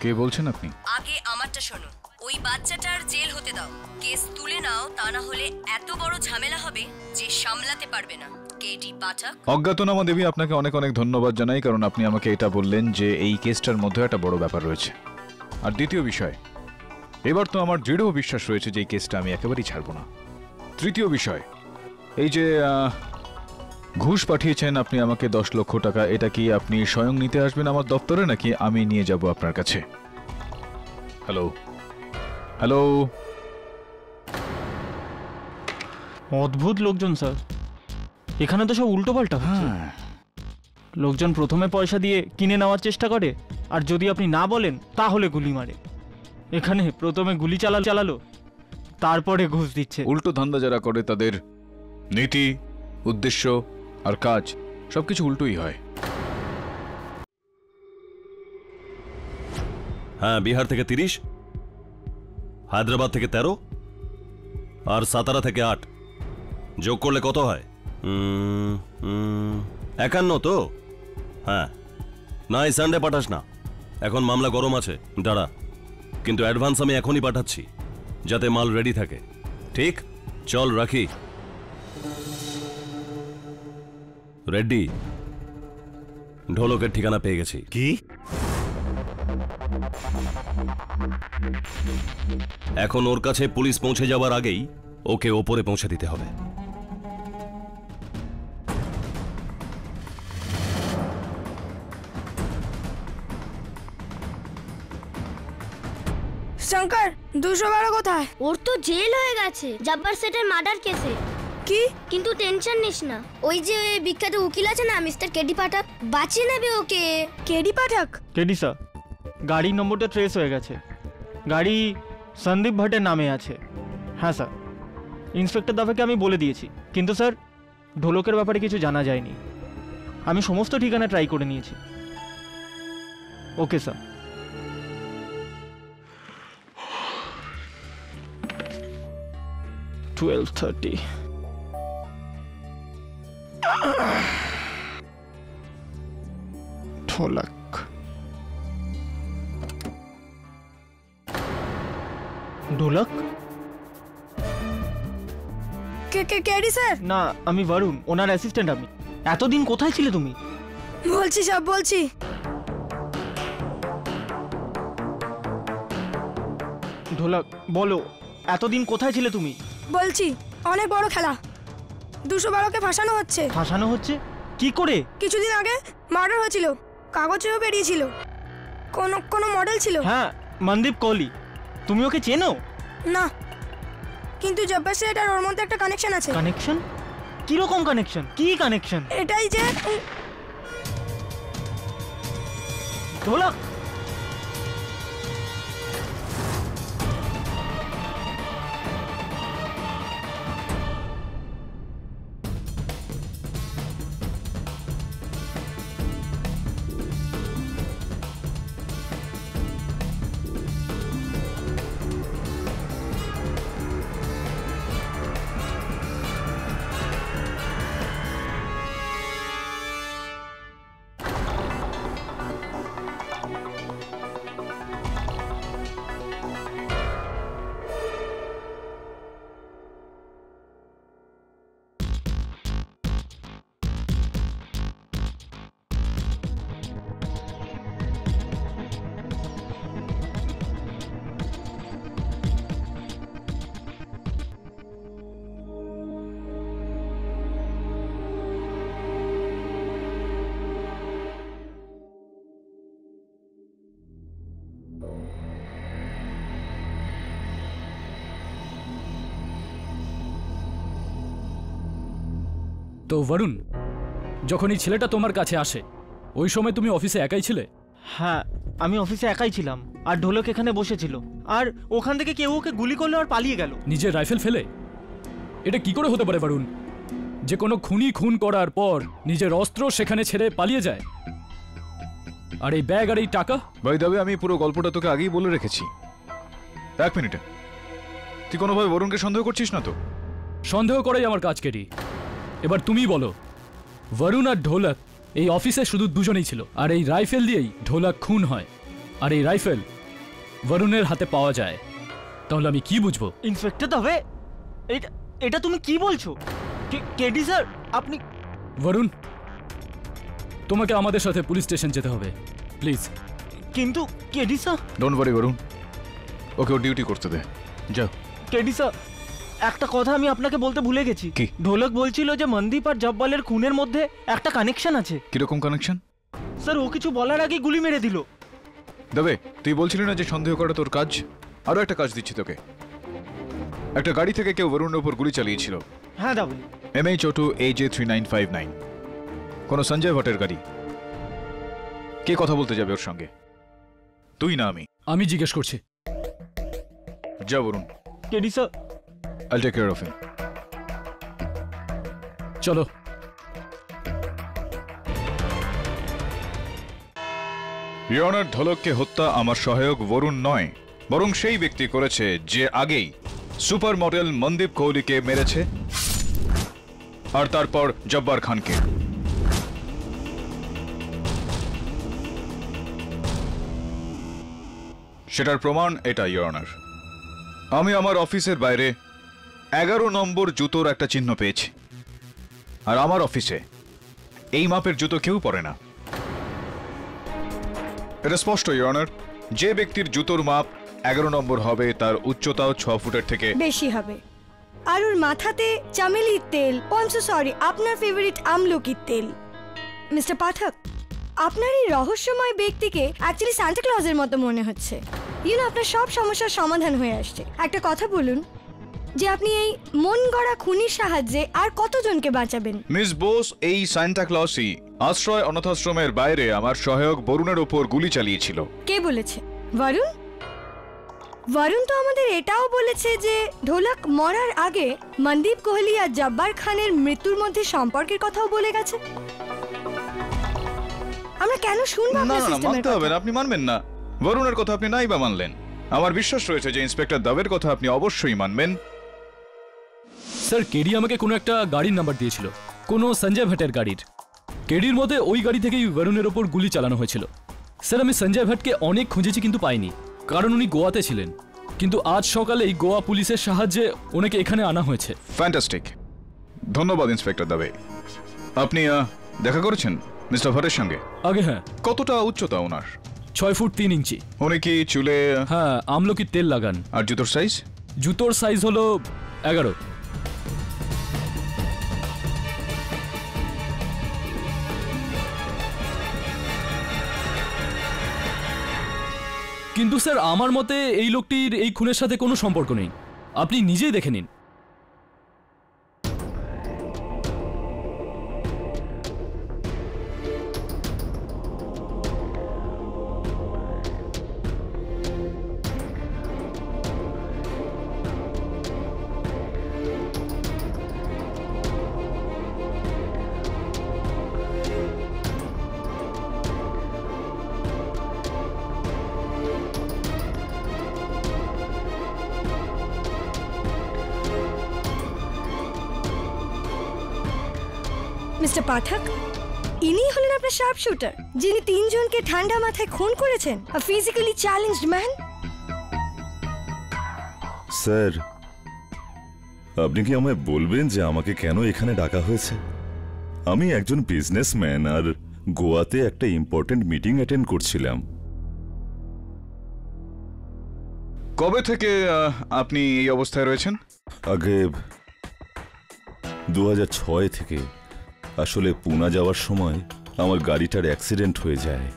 কে বলছেন আপনি? আগে আমারটা শোনো। ওই বাচ্চাটার জেল হতে দাও, কেস তুলে নাও, তা না হলে এত বড় ঝামেলা হবে যে সামলাতে পারবে না। কেডি পাঠক। অজ্ঞাতনামা দেবী, আপনাকে অনেক অনেক ধন্যবাদ জানাই, কারণ আপনি আমাকে এটা বললেন যে এই কেসটার মধ্যে একটা বড় ব্যাপার রয়েছে। আর দ্বিতীয় বিষয়, এবার তো আমার দৃঢ় বিশ্বাস রয়েছে যে এই কেসটা আমি একেবারেই ছাড়ব না। তৃতীয় বিষয়, এই যে ঘুষ পাঠিয়েছেন আপনি আমাকে 10 লক্ষ টাকা, এটা কি আপনি স্বয়ং নিতে আসবেন আমার দপ্তরে নাকি আমি নিয়ে যাব আপনার কাছে? Hello hello. অদ্ভুত লোকজন স্যার, এখানে তো সব উল্টো পাল্টা। লোকজন প্রথমে পয়সা দিয়ে কিনে নেওয়ার চেষ্টা করে, আর যদি আপনি না বলেন তাহলে গুলি মারে। এখানে প্রথমে গুলি চালালো, তারপরে ঘুষ দিচ্ছে। উল্টো ধান্দা যারা করে তাদের নীতি, উদ্দেশ্য আর কাজ সবকিছু উল্টোই হয়। হ্যাঁ, বিহার থেকে 30, হায়দ্রাবাদ থেকে 13, আর সাতারা থেকে 8। যোগ করলে কত হয়? 51 তো? হ্যাঁ। না, এই সানডে পাঠাস না, এখন মামলা গরম আছে। দাঁড়া, কিন্তু অ্যাডভান্স আমি এখনই পাঠাচ্ছি যাতে মাল রেডি থাকে। ঠিক, চল রাখি। রেডি? ঢোলকের ঠিকানা পেয়ে গেছি। কি? এখন ওর কাছে পুলিশ পৌঁছে যাওয়ার আগেই ওকে ওপরে পৌঁছে দিতে হবে। শঙ্কর 212 কোথায়? ওর তো জেল হয়ে গেছে জব্বার সেটের মার্ডার কেসে। কি? কিন্তু টেনশন নিস না, ওই যে বিখ্যাত উকিল আছে না মিস্টার কেডি পাঠক, বাঁচিয়ে নেবে ওকে। কেডি পাঠক? কেডি স্যার, গাড়ির নম্বরটা ট্রেস হয়ে গেছে। গাড়ি সন্দীপ ভট্টের নামে আছে। হ্যাঁ স্যার, ইন্সপেক্টর দাদাকে আমি বলে দিয়েছি, কিন্তু স্যার ঢোলকের ব্যাপারে কিছু জানা যায়নি। আমি সমস্ত ঠিকানা ট্রাই করে নিয়েছি। Okay sir. ঢোলক ঢোলক কেডি স্যার? না, আমি বরুণ, ওনার অ্যাসিস্ট্যান্ট। আমি এতদিন কোথায় ছিলে তুমি? বলছি সব বলছি। ঢোলক বলো, এতদিন কোথায় ছিলে তুমি? বলছি, অনেক বড় খেলা। 212কে ফাঁসানো হচ্ছে। ফাঁসানো হচ্ছে? কি করে? কিছুদিন আগে মার্ডার হয়েছিল, কাগজেও বেরিয়েছিল, কোনো মডেল ছিল। হ্যাঁ, মনদীপ কোহলি। তুমি ওকে চেনো? না, কিন্তু জব্বার সেট আর ওর মধ্যে একটা কানেকশন আছে। কানেকশন? কি রকম কানেকশন? কি কানেকশন? এটাই যে ঢোলক, তো বরুণ, যখন এই ছেলেটা তোমার কাছে আসে ওই সময় তুমি অফিসে একাই ছিলে? হ্যাঁ, আমি অফিসে একাই ছিলাম, আর ঢোলক এখানে বসেছিল, আর ওখান থেকে কেউ ওকে গুলি করলো আর পালিয়ে গেল। নিজের রাইফেল ফেলে? এটা কি করে হতে পারে বরুণ? যে কোনো খুনি খুন করার পর নিজের অস্ত্র সেখানে ছেড়ে পালিয়ে যায়, আর এই ব্যাগ আর এই টাকা? ভাই দাবি আমি পুরো গল্পটা তোকে আগেই বলে রেখেছি। এক মিনিটে, তুই কোনোভাবে বরুণকে সন্দেহ করছিস না তো? সন্দেহ করাই আমার কাজ, কেডি। এবার তুমি বলো, বরুণ আর ঢোলক এই অফিসে শুধু দুজনেই ছিল, আর এই রাইফেল দিয়েই ঢোলক খুন হয়, আর এই রাইফেল বরুণের হাতে পাওয়া যায়, তাহলে আমি কি বুঝবো? ইন্সপেক্টর তবে এটা তুমি কি বলছো? কেডি স্যার, আপনি... বরুণ, তোমাকে আমাদের সাথে পুলিশ স্টেশন যেতে হবে, প্লিজ। কিন্তু KD sir... don't worry Varun, ওকে ওর ডিউটি করতে দে, যাও। কেডি স্যার, একটা কথা আমি আপনাকে বলতে ভুলে গেছি। কি? ঢোলক বলছিল যে মনদীপ আর জব্বালের খুনের মধ্যে একটা কানেকশন আছে। কিরকম কানেকশন? স্যার, ও কিছু বলার আগে গুলি মেরে দিল। দেবে, তুই বলছিলি না যে সন্দেহ করা তোর কাজ? আরো একটা কাজ দিচ্ছি তোকে। একটা গাড়ি থেকে কেউ বরুণের উপর গুলি চালিয়েছিল। হ্যাঁ দাবি। MH অটো AJ3959, কোন সঞ্জয় ভট্টের গাড়ি। কে কথা বলতে যাবে ওর সঙ্গে? তুই না আমি? আমি জিজ্ঞেস করছি। যা Varun. KD sir, I'll take care of him. চলো। ইওর অনার, ঢোলককে হত্যা আমার সহায়ক বরুণ নয়, বরং সেই ব্যক্তি করেছে যে আগেই সুপার মডেল মনদীপ কোহলিকে মেরেছে, আর তারপর জব্বার খানকে। সেটার প্রমাণ এটা ইওর অনার। আমি আমার অফিসের বাইরে 11 নম্বর জুতোর একটা চিহ্ন পেয়েছি, আর আমার অফিসে এই মাপের জুতো কেউ পরে না। এটা স্পষ্ট ইওর অনার, যে ব্যক্তির জুতোর মাপ 11 নম্বর হবে তার উচ্চতাও 6 ফুটের থেকে বেশি হবে। আর ওর মাথাতে চামেলির তেল, সরি, আপনার ফেভারিট আমলকির তেল। মিস্টার পাঠক, আপনার এই রহস্যময় ব্যক্তিকে অ্যাকচুয়ালি সান্টা ক্লজের মতো মনে হচ্ছে। আপনার সব সমস্যার সমাধান হয়ে আসছে। একটা কথা বলুন, যে আপনি এই মন গড়া খুনির সাহায্যে আর কতজনকে বাঁচাবেন? মিস বোস, এই সান্টা ক্লজই আশ্রয় অনাথাশ্রমের বাইরে আমার সহায়ক বরুণের ওপর গুলি চালিয়েছিল। কে বলেছে? বরুণ? বরুণ তো আমাদের এটাও বলেছে যে ঢোলক মরার আগে মনদীপ কোহলি আর জব্বার খানের মৃত্যুর মধ্যে সম্পর্কের কথাও বলে গেছে। আমরা কেন শুনবো আপনার সিস্টেমের মানতে হবে না, আপনি মানবেন না। বরুণের কথা আপনি নাই বা মানলেন, আমার বিশ্বাস রয়েছে যে ইন্সপেক্টর দাবের কথা আপনি অবশ্যই মানবেন। স্যার, কেডি আমাকে কোনো একটা গাড়ির নাম্বার দিয়েছিল, কোনো সঞ্জয় ভাটের গাড়ির। কেডির মধ্যে ওই গাড়ি থেকেই বরুণের ওপর গুলি চালানো হয়েছিল। স্যার, আমি সঞ্জয় ভাটকে অনেক খুঁজেছি কিন্তু পাইনি, কারণ উনি গোয়াতে ছিলেন। কিন্তু আজ সকালেই গোয়া পুলিশের সাহায্যে ওনাকে এখানে আনা হয়েছে। ফ্যান্টাস্টিক, ধন্যবাদ ইন্সপেক্টর দাবে। আপনি দেখা করেছেন মিস্টার ভাটের সঙ্গে? আগে হ্যাঁ। কতটা উচ্চতা ওনার? 6 ফুট 3 ইঞ্চি। উনি কি চুলে? হ্যাঁ, আমলকির তেল লাগান। আর জুতোর সাইজ? জুতোর সাইজ হলো 11। কিন্তু স্যার, আমার মতে এই লোকটির এই খুনের সাথে কোনো সম্পর্ক নেই। আপনি নিজেই দেখে নিন। মিস্টার পাঠক, ইনি হলেন আপনার শার্প শুটার, যিনি 3 জনকে ঠান্ডা মাথায় খুন করেছেন। আ ফিজিক্যালি চ্যালেঞ্জড ম্যান। স্যার, আপনি কি আমায় বলবেন যে আমাকে কেন এখানে ডাকা হয়েছে? আমি একজন বিজনেসম্যান আর গোয়াতে একটা ইম্পর্টেন্ট মিটিং অ্যাটেন্ড করছিলাম। কবে থেকে আপনি এই অবস্থায় রয়েছেন? আগে 2006 থেকে। আসলে পুনা যাওয়ার সময় আমার গাড়িটার অ্যাক্সিডেন্ট হয়ে যায়,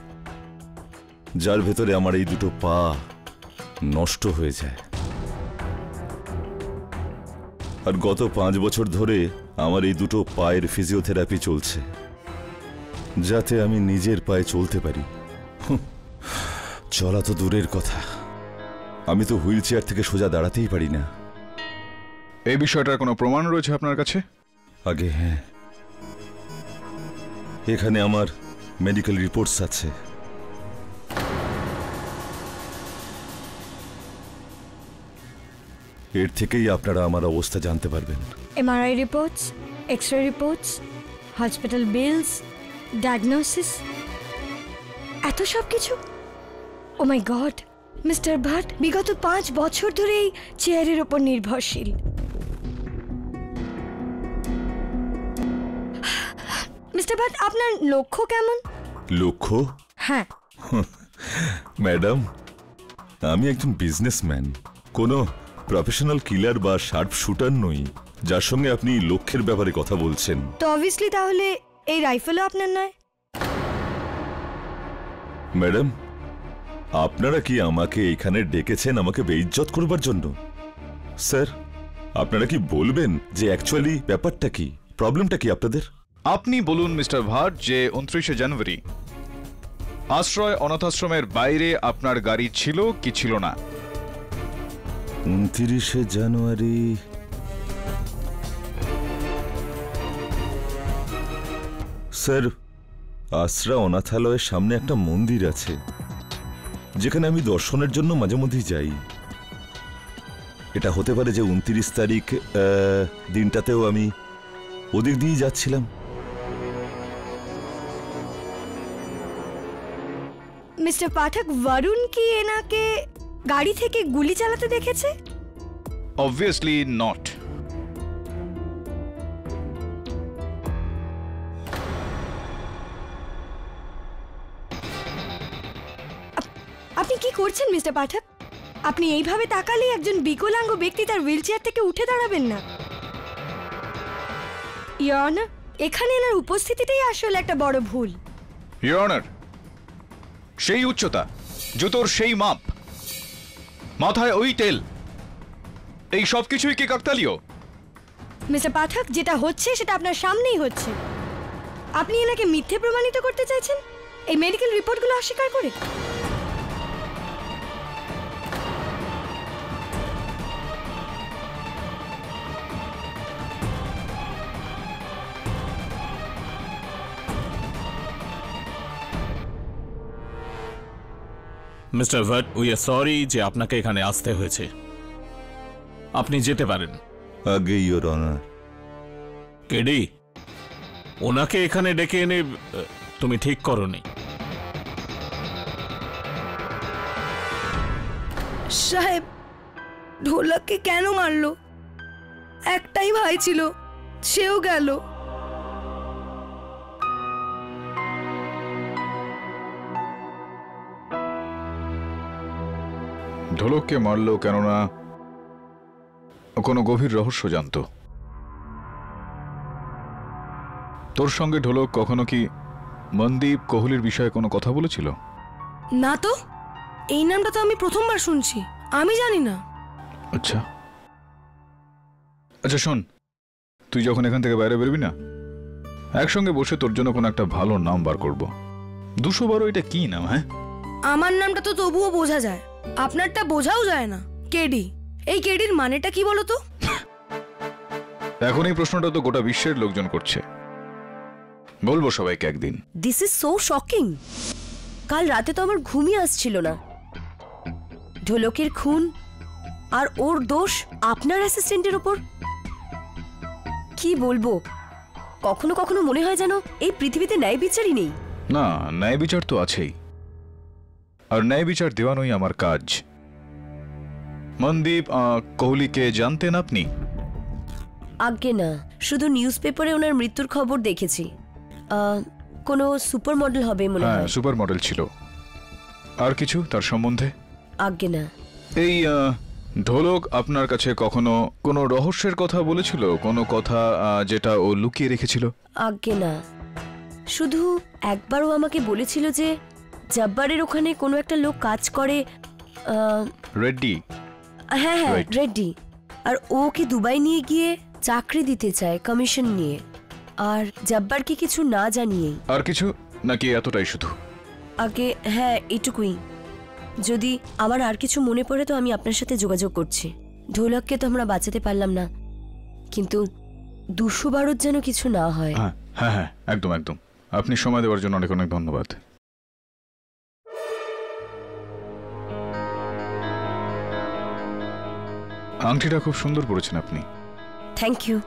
যার ভেতরে আমার এই দুটো পা নষ্ট হয়ে যায়। আর গত 5 বছর ধরে আমার এই দুটো পায়ের ফিজিওথেরাপি চলছে, যাতে আমি নিজের পায়ে চলতে পারি। চলা তো দূরের কথা, আমি তো হুইল চেয়ার থেকে সোজা দাঁড়াতেই পারি না। এই বিষয়টার কোনো প্রমাণ রয়েছে আপনার কাছে? আগে হ্যাঁ, এখানে আমার মেডিকেল রিপোর্টস আছে। এর থেকেই আপনারা আমার অবস্থা জানতে পারবেন। MRI reports, X-ray reports, hospital bills, diagnosis, এত সব কিছু। Oh my god, mister Bhat বিগত 5 বছর ধরে এই চেয়ারের ওপর নির্ভরশীল। মিস্টার ভাট, আপনার লক্ষ্য কেমন? লক্ষ্য? হ্যাঁ। ম্যাডাম, আমি একজন বিজনেসম্যান, কোনো প্রফেশনাল কিলার বা শার্প শুটার নই, যার সঙ্গে আপনি লক্ষ্যের ব্যাপারে কথা বলছেন। তো অবভিয়াসলি তাহলে এই রাইফেলও আপনার নয়? ম্যাডাম, আপনারা কি আমাকে এখানে ডেকেছেন আমাকে বেইজ্জত করবার জন্য? স্যার, আপনারা কি বলবেন যে অ্যাকচুয়ালি ব্যাপারটা কি, প্রবলেমটা কি আপনাদের? আপনি বলুন মিস্টার ভাট যে 29শে জানুয়ারি আশ্রয় অনাথাশ্রমের বাইরে আপনার গাড়ি ছিল কি ছিল না? 29শে জানুয়ারি স্যার, আশ্রা অনাথালয়ের সামনে একটা মন্দির আছে, যেখানে আমি দর্শনের জন্য মাঝে মধ্যেই যাই। এটা হতে পারে যে 29 তারিখ দিনটাতেও আমি ওদিক দিয়েই যাচ্ছিলাম। মিস্টার পাঠক, বরুণ কি এনাকে গাড়ি থেকে গুলি চালাতে দেখেছে? Obviously not. আপনি কি করছেন মিস্টার পাঠক? আপনি এইভাবে তাকালেই একজন বিকলাঙ্গ ব্যক্তি তার হুইলচেয়ার থেকে উঠে দাঁড়াবেন না। ইওর অনার, এখানে এনার উপস্থিতিটাই আসলে একটা বড় ভুল। ইওর অনার, সেই উচ্চতা, জুতোর সেই মাপ, মাথায় ওই তেল, এই সব কিছুই কি কাকতালীয়? মিস্টার পাঠক, যেটা হচ্ছে সেটা আপনার সামনেই হচ্ছে। আপনি এনাকে মিথ্যে প্রমাণিত করতে চাইছেন এই মেডিকেল রিপোর্টগুলো অস্বীকার করে। Mister Bhat, we are sorry যে আপনাকে এখানে আসতে হয়েছে। আপনি যেতে পারেন। আগে ইওর অনার। কেডি, ওনাকে এখানে ডেকে এনে তুমি ঠিক করনি। সাহেব, ঢোলককে কেন মারলো? একটাই ভাই ছিল, সেও গেল। ঢোলককে মারলো কেননা কোনো গভীর রহস্য জানতো। তোর সঙ্গে ঢোলক কখনো কি মনদীপ কোহলির বিষয়ে কোনো কথা বলেছিল? না তো, এই নামটা তো আমি প্রথমবার শুনছি, আমি জানি না। আচ্ছা আচ্ছা, শোন, তুই যখন এখান থেকে বাইরে বেরবি না, একসঙ্গে বসে তোর জন্য কোনো একটা ভালো নাম বার করব। 212 এটা কি নাম? হ্যাঁ, আমার নামটা তো তবুও বোঝা যায়, আপনারটা বোঝাও যায় না। কেডি, এই কেডির মানেটা কি বলো তো? এখন এই প্রশ্নটা তো গোটা বিশ্বের লোকজন করছে, বলবো সবাইকে একদিন। This is so shocking. কাল রাতে তো আমার ঘুমই আসছিল না। ঢোলকের খুন আর ওর দোষ আপনার অ্যাসিস্ট্যান্টের ওপর। কি বলবো, কখনো কখনো মনে হয় যেন এই পৃথিবীতে ন্যায় বিচারই নেই। না, ন্যায় বিচার তো আছেই, আর ন্যায় বিচার দেওয়ানোই আমার কাজ। মনদীপ কোহলিকে জানতেন আপনি? আজ্ঞে না, শুধু নিউজ পেপারে ওনার মৃত্যুর খবর দেখেছি। কোনো সুপার মডেল হবে মনে হয়। হ্যাঁ, সুপার মডেল ছিল। আর কিছু তার সম্বন্ধে? আজ্ঞে না। এই ঢোলক আপনার কাছে কখনো কোনো রহস্যের কথা বলেছিল? কোনো কথা যেটা ও লুকিয়ে রেখেছিল? আজ্ঞে না, শুধু একবারও আমাকে বলেছিল যে জব্বারের ওখানে কোনো একটা লোক কাজ করে। রেড্ডি? হ্যাঁ হ্যাঁ, রেড্ডি। আর ওকে দুবাই নিয়ে গিয়ে চাকরি দিতে চায় কমিশন নিয়ে, আর জব্বারকে কিছু না জানিয়েই। আর কিছু নাকি এতটাই শুধু? আগে হ্যাঁ, এটুকুই। যদি আমার আর কিছু মনে পড়ে তো আমি আপনার সাথে যোগাযোগ করছি। ঢোলককে তো আমরা বাঁচাতে পারলাম না, কিন্তু 212 যেন কিছু না হয়। হ্যাঁ হ্যাঁ হ্যাঁ, একদম একদম। আপনি সময় দেওয়ার জন্য অনেক অনেক ধন্যবাদ। আংটিটা খুব সুন্দর পরেছেন আপনি। Thank you.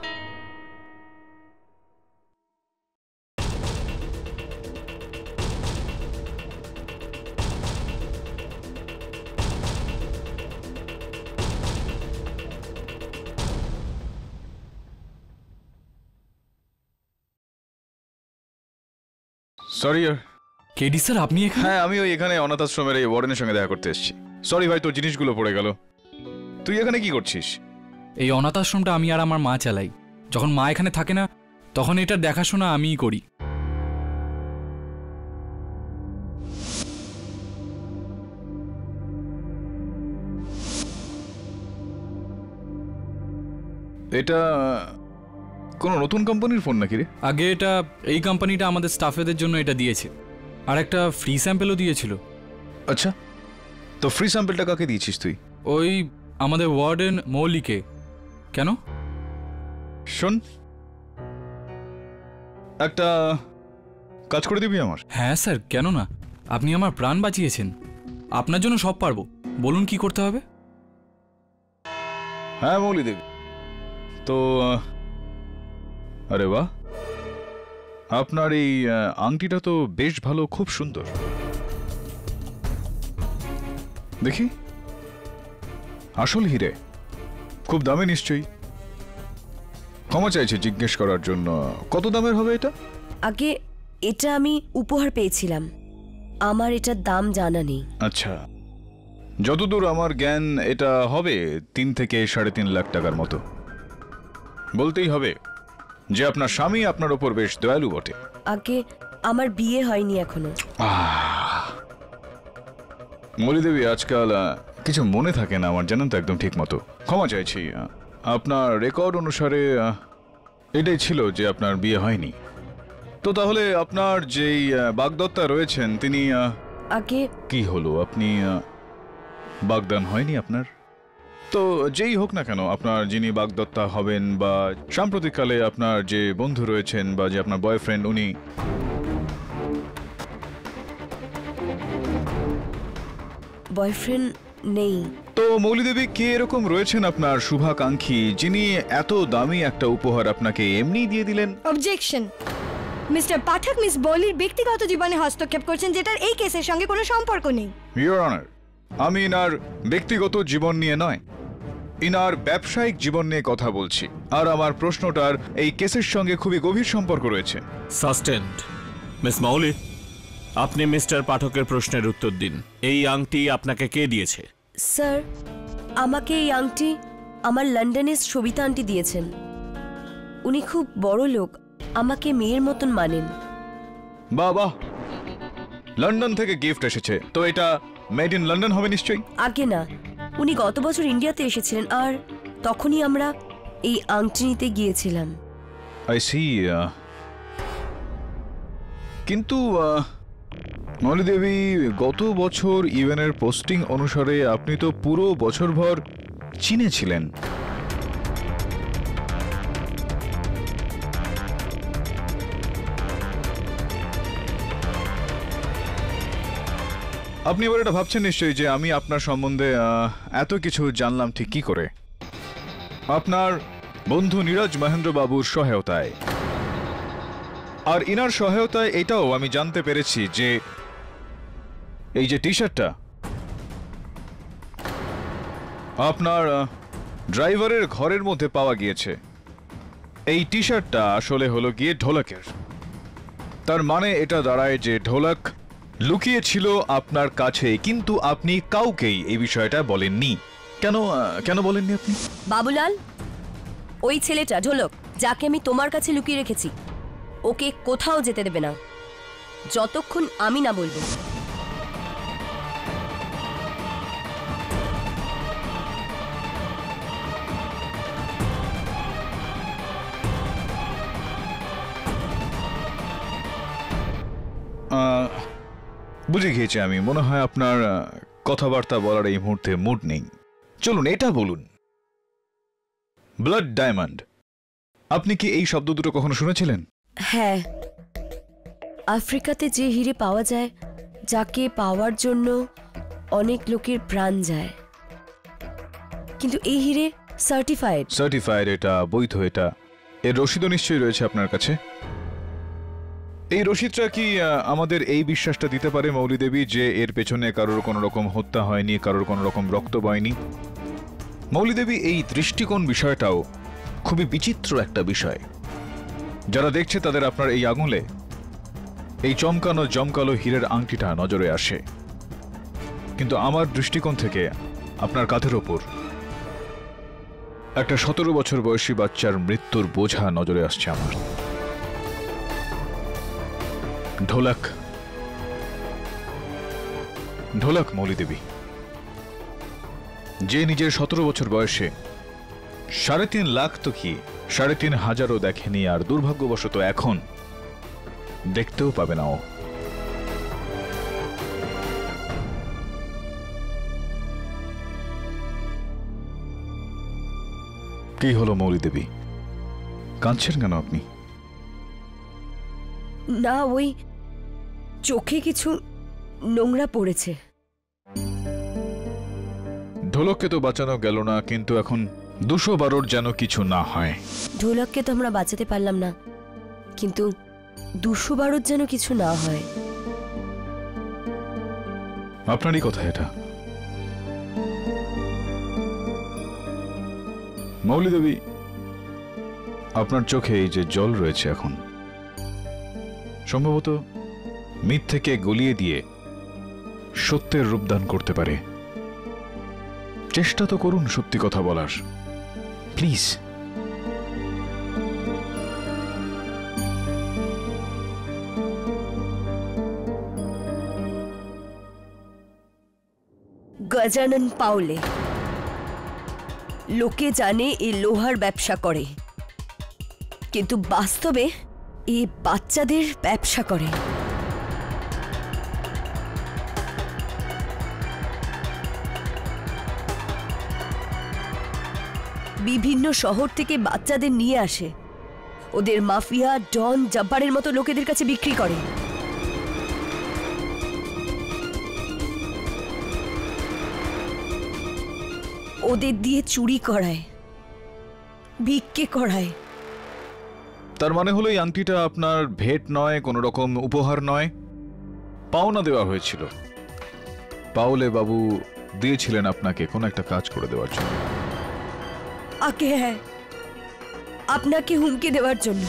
Sorry KD sir, আপনি এখানে? হ্যাঁ, আমি ওই এখানে অনাথ আশ্রমের এই ওয়ার্ডেনের সঙ্গে দেখা করতে এসেছি। সরি ভাই, তোর জিনিসগুলো পড়ে গেল। তুই এখানে কি করছিস? এই অনাথ আশ্রমটা আমি আর আমার মা চালাই। যখন মা এখানে থাকে না, তখন এটার দেখাশোনা আমিই করি। এটা কোনো নতুন কোম্পানির ফোন নাকি রে? আগে এটা এই কোম্পানিটা আমাদের স্টাফেদের জন্য এটা দিয়েছে, আর একটা ফ্রি স্যাম্পেলও দিয়েছিল। আচ্ছা, তো ফ্রি স্যাম্পেলটা কাকে দিয়েছিস তুই? ওই আমাদের ওয়ার্ডেন মৌলিকে। কেন? শোন, একটা কাজ করে দিবি আমার? হ্যাঁ স্যার, কেন না? আপনি আমার প্রাণ বাঁচিয়েছেন, আপনার জন্য সব পারবো। বলুন কি করতে হবে? হ্যাঁ মৌলি দেবী, তো আরে বাহ, আপনার এই আংটিটা তো বেশ ভালো, খুব সুন্দর। দেখি, আসল হিরে, খুব দামে নিশ্চয়ই। ক্ষমা চাইছে জিজ্ঞেস করার জন্য, কত দামের হবে এটা? আগে এটা আমি উপহার পেয়েছিলাম, আমার এটার দাম জানা নেই। আচ্ছা, যতদূর আমার জ্ঞান এটা হবে 3 থেকে 3.5 লাখ টাকার মতো। বলতেই হবে যে আপনার স্বামী আপনার ওপর বেশ দয়ালু বটে। আগে আমার বিয়ে হয়নি এখনো। মৌলি দেবী, আজকাল কিছু মনে থাকে না আমার, জানেন তো, একদম ঠিক মতো। ক্ষমা চাইছি। আপনার রেকর্ড অনুসারে এটাই ছিল যে আপনার বিয়ে হয়নি। তো তাহলে আপনার যেই বাগদত্তা রয়েছেন তিনি আগে কি হলো, আপনি বাগদান হয়নি আপনার? তো যেই হোক না কেন, আপনার যিনি বাগদত্তা হবেন বা সাম্প্রতিককালে আপনার যে বন্ধু রয়েছেন বা যে আপনার বয়ফ্রেন্ড, উনি বয়ফ্রেন্ড নেই। তো মৌলি দেবী, কে এরকম রয়েছেন আপনার শুভাকাঙ্ক্ষী যিনি এত দামি একটা উপহার আপনাকে এমনি দিয়ে দিলেন? অবজেকশন। মিস্টার পাঠক মিস বলির ব্যক্তিগত জীবনে হস্তক্ষেপ করছেন, যেটার এই কেসের সঙ্গে কোনো সম্পর্ক নেই। ইওর অনার, আমি ইনার ব্যক্তিগত জীবন নিয়ে নয়, ইনার ব্যবসায়িক জীবন নিয়ে কথা বলছি। আর আমার প্রশ্নটার এই কেসের সঙ্গে খুবই গভীর সম্পর্ক রয়েছে। সাস্টেন্ড। মিস মৌলি, আপনি মিস্টার পাঠকের প্রশ্নের উত্তর দিন। এই আংটি আপনাকে কে দিয়েছে? স্যার, আমাকে এই আংটি আমার লন্ডনের সবিতা আন্টি দিয়েছেন। উনি খুব বড় লোক, আমাকে মেয়ের মতন মানেন। বাবা, লন্ডন থেকে গিফট এসেছে, তো এটা মেড ইন লন্ডন হবে নিশ্চয়ই। আগে না, উনি গত বছর ইন্ডিয়াতে এসেছিলেন, আর তখনই আমরা এই আংটি নিতে গিয়েছিলাম। I see. কিন্তু মৌলি দেবী, গত বছর ইভেনের পোস্টিং অনুসারে আপনি তো পুরো বছরভর চীনে ছিলেন। আপনি এবার এটা ভাবছেন নিশ্চয়ই যে আমি আপনার সম্বন্ধে এত কিছু জানলাম ঠিক কি করে? আপনার বন্ধু নীরজ মহেন্দ্র বাবুর সহায়তায়। আর ইনার সহায়তায় এটাও আমি জানতে পেরেছি যে এই যে টি শার্টটা আপনার ড্রাইভারের ঘরের মধ্যে পাওয়া গিয়েছে, এই টি শার্টটা আসলে হলো গিয়ে ঢোলকের। তার মানে এটা দাঁড়ায় যে ঢোলক লুকিয়ে ছিল আপনার কাছে, কিন্তু আপনি কাউকেই এই বিষয়টা বলেননি। কেন বলেননি আপনি? বাবুলাল, ওই ছেলেটা ঢোলক, যাকে আমি তোমার কাছে লুকিয়ে রেখেছি, ওকে কোথাও যেতে দেবে না যতক্ষণ আমি না বলবো। বুঝে গিয়েছি আমি। মনে হয় আপনার কথাবার্তা বলার এই মুহূর্তে মুড নেই। চলুন এটা বলুন, ব্লাড ডায়মন্ড, আপনি কি এই শব্দ দুটো কখনো শুনেছিলেন? হ্যাঁ, আফ্রিকাতে যে হিরে পাওয়া যায়, যাকে পাওয়ার জন্য অনেক লোকের প্রাণ যায়, কিন্তু এই হিরে সার্টিফাইড। এটা বৈধ। এটা এর রসিদও নিশ্চয়ই রয়েছে আপনার কাছে। এই রসিদটা কি আমাদের এই বিশ্বাসটা দিতে পারে মৌলি দেবী যে এর পেছনে কারোর কোনো রকম হত্যা হয়নি, কারোর কোনো রকম রক্ত বয়নি? মৌলি দেবী, এই দৃষ্টিকোণ বিষয়টাও খুবই বিচিত্র একটা বিষয়। যারা দেখছে তাদের আপনার এই আঙুলে এই চমকানো জমকালো হীরের আংটিটা নজরে আসে, কিন্তু আমার দৃষ্টিকোণ থেকে আপনার কাঁধের ওপর একটা 17 বছর বয়সী বাচ্চার মৃত্যুর বোঝা নজরে আসছে আমার। ঢোলক মৌলি দেবী, যে নিজের 17 বছর বয়সে 3.5 লাখ তো কি 3,500ও দেখেনি, আর দুর্ভাগ্যবশত এখন দেখতেও পাবে না ও। কি হলো মৌলি দেবী, কাঁদছেন কেন আপনি? না, ওই চোখে কিছু নোংরা পড়েছে। ঢোলককে তো বাঁচানো গেল না, কিন্তু এখন 212 যেন কিছু না হয়। ঢোলককে তো আমরা বাঁচাতে পারলাম না, কিন্তু 212 যেন কিছু না হয়। আপনারই কথা এটা। মৌলি দেবী, আপনার চোখে এই যে জল রয়েছে এখন, সম্ভবত মিথ্যেকে গলিয়ে দিয়ে সত্যের রূপদান করতে পারে। চেষ্টা তো করুন সত্যি কথা বলার, প্লিজ। গজানন পাওলে, লোকে জানে এ লোহার ব্যবসা করে, কিন্তু বাস্তবে এ বাচ্চাদের ব্যবসা করে। বিভিন্ন শহর থেকে বাচ্চাদের নিয়ে আসে, ওদের মাফিয়া, ডন, জব্বারের মতো লোকেদের কাছে বিক্রি করে। ওদের দিয়ে চুরি করায়, ভিক্ষে করায়। তার মানে হলো এই আংটিটা আপনার ভেট নয়, কোনো রকম উপহার নয়, পাওনা দেওয়া হয়েছিল। পাওলে বাবু দিয়েছিলেন আপনাকে কোনো একটা কাজ করে দেওয়ার জন্য। আগে হ্যাঁ, আপনাকে হুমকি দেওয়ার জন্য।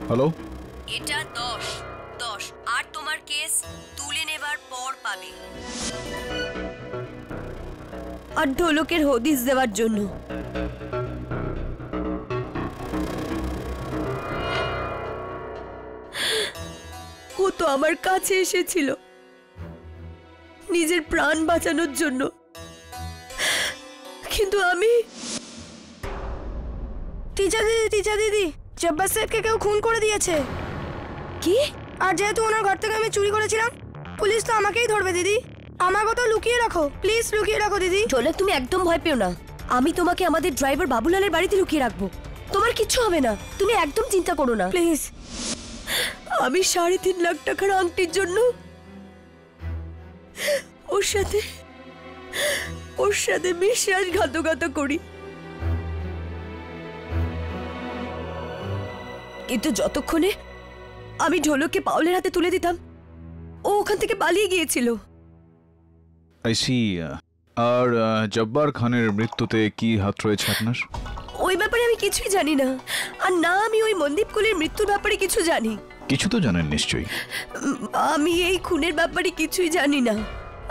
হ্যালো, এটা 10 আর তোমার কেস তুলে নেবার পর পাবে। আর ঢোলকের হদিস দেওয়ার জন্য। ও তো আমার কাছে এসেছিল নিজের প্রাণ বাঁচানোর জন্য, কিন্তু আমি। টিচার দিদি, জব্বার সাহেবকে কেউ খুন করে দিয়েছে। কি? আর যেহেতু ওনার ঘর থেকে আমি চুরি করেছিলাম, পুলিশ তো আমাকেই ধরবে দিদি। আমার কথা লুকিয়ে রাখো, প্লিজ লুকিয়ে রাখো দিদি। ঢোলক, তুমি একদম ভয় পেও না, আমি তোমাকে আমাদের ড্রাইভার বাবুলালের বাড়িতে লুকিয়ে রাখবো। তোমার কিচ্ছু হবে না, তুমি একদম চিন্তা করো না প্লিজ। আমি 3.5 লাখ টাকার আংটির জন্য ওর সাথে বিশ্বাসঘাতকতা করি, কিন্তু যতক্ষণে আমি ঢোলককে পাউলের হাতে তুলে দিতাম, ও ওখান থেকে পালিয়ে গিয়েছিল। I C. আর জব্বার খানের মৃত্যুতে কি হাত রয়েছে আপনার? ওই ব্যাপারে আমি কিছুই জানি না, আর না আমি ওই মনদীপ কুলের মৃত্যুর ব্যাপারে কিছু জানি। কিছু তো জানেন নিশ্চয়ই। আমি এই খুনের ব্যাপারে কিছুই জানি না,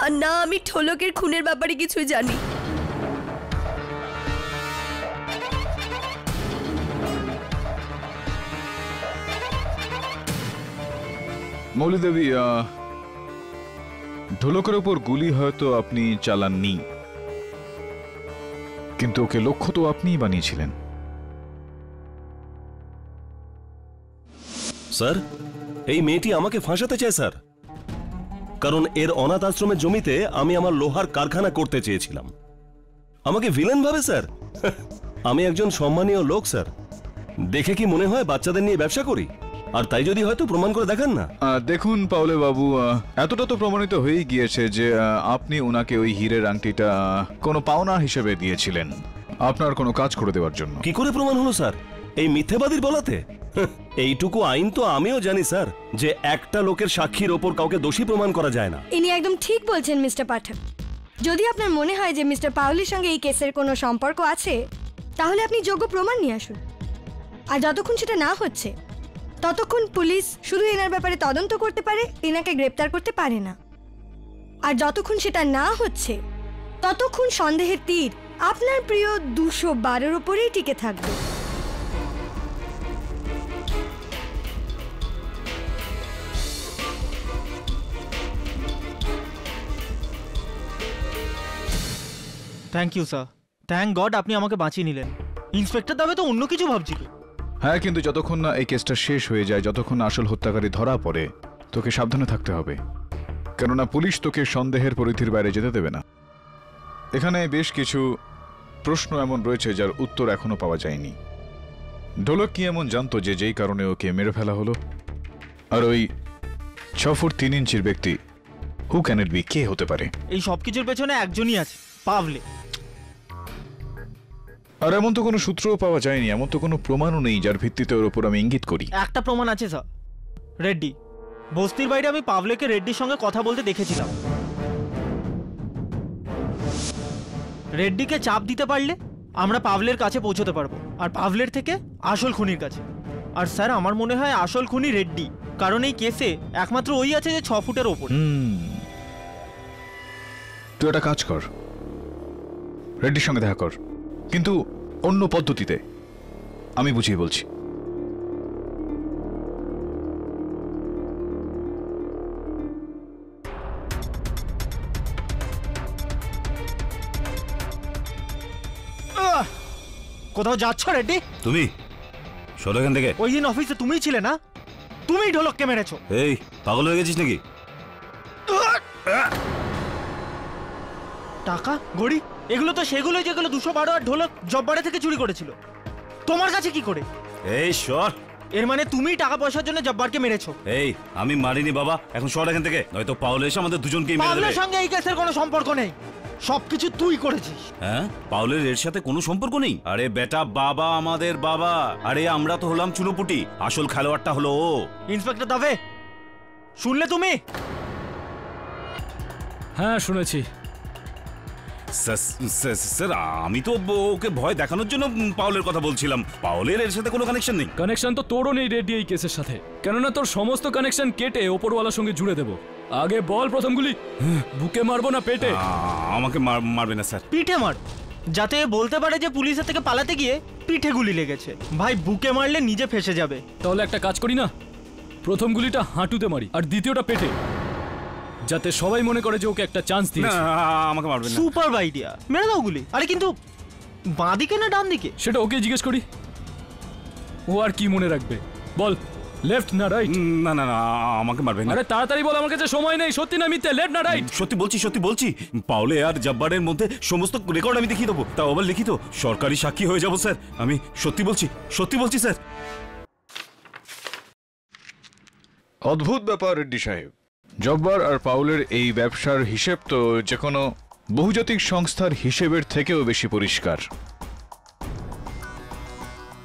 আর না আমি ঢোলকের খুনের ব্যাপারে কিছুই জানি। মৌলি দেবী, ঢোলকের ওপর গুলি হয়তো আপনি চালাননি, কিন্তু ওকে লক্ষ্য তো আপনিই বানিয়েছিলেন। স্যার, এই মেয়েটি আমাকে ফাঁসাতে চায় স্যার, কারণ এর অনাথ আশ্রমের জমিতে আমি আমার লোহার কারখানা করতে চেয়েছিলাম। আমাকে ভিলেন ভাবে স্যার। আমি একজন সম্মানীয় লোক স্যার, দেখে কি মনে হয় বাচ্চাদের নিয়ে ব্যবসা করি? আর তাই যদি হয়তো প্রমাণ করে দেখান না। দেখুন পাওলে বাবু, এতটা তো প্রমাণিত হয়েই গিয়েছে যে আপনি ওনাকে ওই হীরের আংটিটা কোনো পাওনা হিসেবে দিয়েছিলেন, আপনার কোনো কাজ করে দেওয়ার জন্য। কি করে প্রমাণ হলো স্যার এই মিথ্যেবাদীর বলাতে? এইটুকু আইন তো আমিও জানি স্যার, যে একটা লোকের সাক্ষীর ওপর কাউকে দোষী প্রমাণ করা যায় না। ইনি একদম ঠিক বলছেন মিস্টার পাঠক। যদি আপনার মনে হয় যে মিস্টার পাউলির সঙ্গে এই কেসের কোনো সম্পর্ক আছে, তাহলে আপনি যোগ্য প্রমাণ নিয়ে আসুন। আর যতক্ষণ সেটা না হচ্ছে, ততক্ষণ পুলিশ শুধু এনার ব্যাপারে তদন্ত করতে পারে, এনাকে গ্রেপ্তার করতে পারে না। আর যতক্ষণ সেটা না হচ্ছে, ততক্ষণ সন্দেহের তীর আপনার প্রিয় 212-এর ওপরেই টিকে থাকবে। Thank you sir, thank God আপনি আমাকে বাঁচিয়ে নিলেন। ইন্সপেক্টর দাবে তো অন্য কিছু ভাবছিল। হ্যাঁ, কিন্তু যতক্ষণ না এই কেসটা শেষ হয়ে যায়, যতক্ষণ না আসল হত্যাকারী ধরা পড়ে, তোকে সাবধানে থাকতে হবে, কেননা পুলিশ তোকে সন্দেহের পরিধির বাইরে যেতে দেবে না। এখানে বেশ কিছু প্রশ্ন এমন রয়েছে যার উত্তর এখনো পাওয়া যায়নি। ঢোলক কি এমন জানতো যে যেই কারণে ওকে মেরে ফেলা হলো? আর ওই 6 ফুট 3 ইঞ্চির ব্যক্তি হু ক্যান ইট বি, কে হতে পারে? এই সব কিছুর পেছনে একজনই আছে, পাভলে। আর এমন তো কোনো সূত্রও পাওয়া যায়নি, এমন তো কোনো প্রমাণও নেই যার ভিত্তিতে ওর উপর আমি ইঙ্গিত করি। একটা প্রমাণ আছে স্যার, রেড্ডি। বস্তির বাইরে আমি পাভলেকে রেড্ডির সঙ্গে কথা বলতে দেখেছিলাম। রেড্ডিকে চাপ দিতে পারলে আমরা পাভলের কাছে পৌঁছতে পারবো, আর পাভলের থেকে আসল খুনির কাছে। আর স্যার আমার মনে হয় আসল খুনি রেড্ডি, কারণ এই কেসে একমাত্র ওই আছে যে 6 ফুটের ওপরে। তুই একটা কাজ কর, রেড্ডির সঙ্গে দেখা কর, কিন্তু অন্য পদ্ধতিতে। আমি বুঝিয়ে বলছি। কোথাও যাচ্ছ রেড্ডি? তুমি সরো এখান থেকে। ওই দিন অফিসে তুমিই ছিলে না? তুমিই ঢোলককে মেরেছো। এই পাগল হয়ে গেছিস নাকি? টাকা ঘড়ি এগুলো তো সেগুলোই যেগুলো 212 আর ঢোলক জব্বারে থেকে চুরি করেছিল। তোমার কাছে কি করে? এই সর। এর মানে তুমি টাকা পয়সার জন্য জব্বারকে মেরেছো? এই আমি মারিনি বাবা, এখন সর এখান থেকে, নয়তো পাউল এসে আমাদের দুজনকেই মেরে দেবে। পাউলের সঙ্গে এই কেসের কোনো সম্পর্ক নেই, সবকিছু তুই করেছিস। হ্যাঁ, পাউলের এর সাথে কোনো সম্পর্ক নেই। আরে বেটা, বাবা আমাদের বাবা। আরে আমরা তো হলাম চুনোপুটি, আসল খেলোয়াড়টা হলো ও। ইন্সপেক্টর দাবে, শুনলে তুমি? হ্যাঁ শুনেছি। স্যার আমি তো ওকে ভয় দেখানোর জন্য পাউলের কথা বলছিলাম। পাউলের এর সাথে কোনো কানেকশন নেই। কানেকশন তো তোরও নেই রেড্ডি এই কেসের সাথে, কেননা তোর সমস্ত কানেকশন কেটে ওপরওয়ালার সঙ্গে জুড়ে দেবো। আগে বল প্রথম গুলি বুকে মারবো না পেটে? আমাকে মারবে না স্যার। পিঠে মার, যাতে বলতে পারে যে পুলিশের থেকে পালাতে গিয়ে পিঠে গুলি লেগেছে। ভাই বুকে মারলে নিজে ফেসে যাবে। তাহলে একটা কাজ করি না, প্রথম গুলিটা হাঁটুতে মারি আর দ্বিতীয়টা পেটে, যাতে সবাই মনে করে যে ওকে একটা চান্স দিয়েছে। আমাকে মারবে না। সুপার আইডিয়া, মেরে দাও গুলি। আরে কিন্তু বাঁ দিকে না ডান দিকে? সেটা ওকে জিজ্ঞেস করি, ও আর কি মনে রাখবে। বল লেফট না রাইট? না না না, আমাকে মারবে না। আরে তাড়াতাড়ি বল, আমার কাছে সময় নেই। সত্যি না মিথ্যে, লেফট না রাইট? সত্যি বলছি। পাউলে আর জব্বারের মধ্যে সমস্ত রেকর্ড আমি দেখিয়ে দেবো, তাও আবার লিখিত। সরকারি সাক্ষী হয়ে যাব স্যার। আমি সত্যি বলছি স্যার। অদ্ভুত ব্যাপার রেড্ডি সাহেব, জব্বার আর পাউলের এই ব্যবসার হিসেব তো যে কোনো বহুজাতিক সংস্থার হিসেবের থেকেও বেশি পরিষ্কার।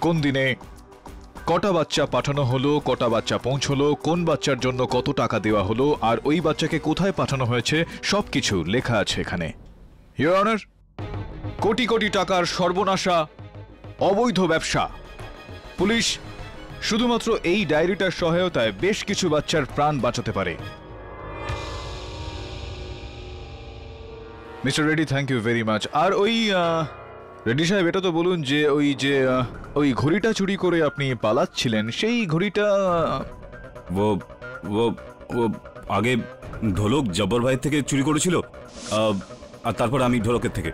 কোন দিনে কটা বাচ্চা পাঠানো হলো, কটা বাচ্চা পৌঁছলো, কোন বাচ্চার জন্য কত টাকা দেওয়া হলো, আর ওই বাচ্চাকে কোথায় পাঠানো হয়েছে, সবকিছু লেখা আছে এখানে। ইওর অনার, কোটি কোটি টাকার সর্বনাশা, অবৈধ ব্যবসা। পুলিশ শুধুমাত্র এই ডায়েরিটার সহায়তায় বেশ কিছু বাচ্চার প্রাণ বাঁচাতে পারে। Mister Reddy, thank you very much. আর ওই রেড্ডি সাহেব, এটা তো বলুন যে ওই ঘড়িটা চুরি করে আপনি পালাচ্ছিলেন, সেই ঘড়িটা ও আগে ঢোলক জব্বর ভাই থেকে চুরি করেছিল, আর তারপর আমি ঢোলকের থেকে।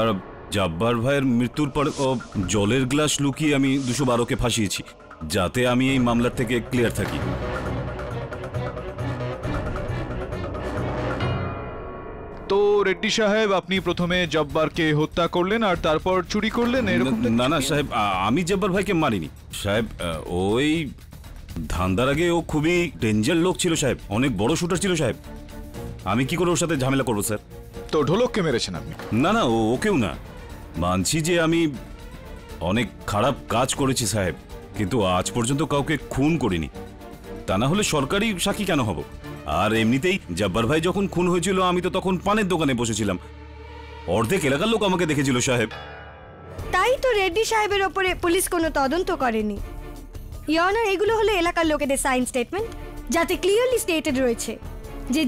আর জব্বার ভাইয়ের মৃত্যুর পর জলের গ্লাস লুকিয়ে আমি 212কে ফাঁসিয়েছি, যাতে আমি এই মামলার থেকে ক্লিয়ার থাকি। তো রেড্ডি সাহেব, আপনি প্রথমে জব্বারকে হত্যা করলেন আর তারপর চুরি করলেন, এরকম? না সাহেব, আমি জব্বার ভাইকে মারিনি সাহেব। ওই ধান্দার আগে ও খুবই ডেঞ্জার লোক ছিল সাহেব, অনেক বড় শুটার ছিল সাহেব। আমি কি করে ওর সাথে ঝামেলা করবো স্যার? তো ঢোলককে মেরেছেন আপনি? না, ওকেও না। মানছি যে আমি অনেক খারাপ কাজ করেছি সাহেব, কিন্তু আজ পর্যন্ত কাউকে খুন করিনি। তা না হলে সরকারি সাক্ষী কেন হব? আর এমনিতেই জব্বার ভাই যখন খুন হয়েছিল, আমি তো তখন পানের দোকানে বসেছিলাম, অর্ধেক এলাকার লোক আমাকে দেখেছিল সাহেব। তাই তো রেড্ডি সাহেবের ওপরে পুলিশ কোনো তদন্ত করেনি। ইয়নার, এগুলো হলো এলাকার লোকেদের সাইন স্টেটমেন্ট, যাতে ক্লিয়ারলি স্টেটেড রয়েছে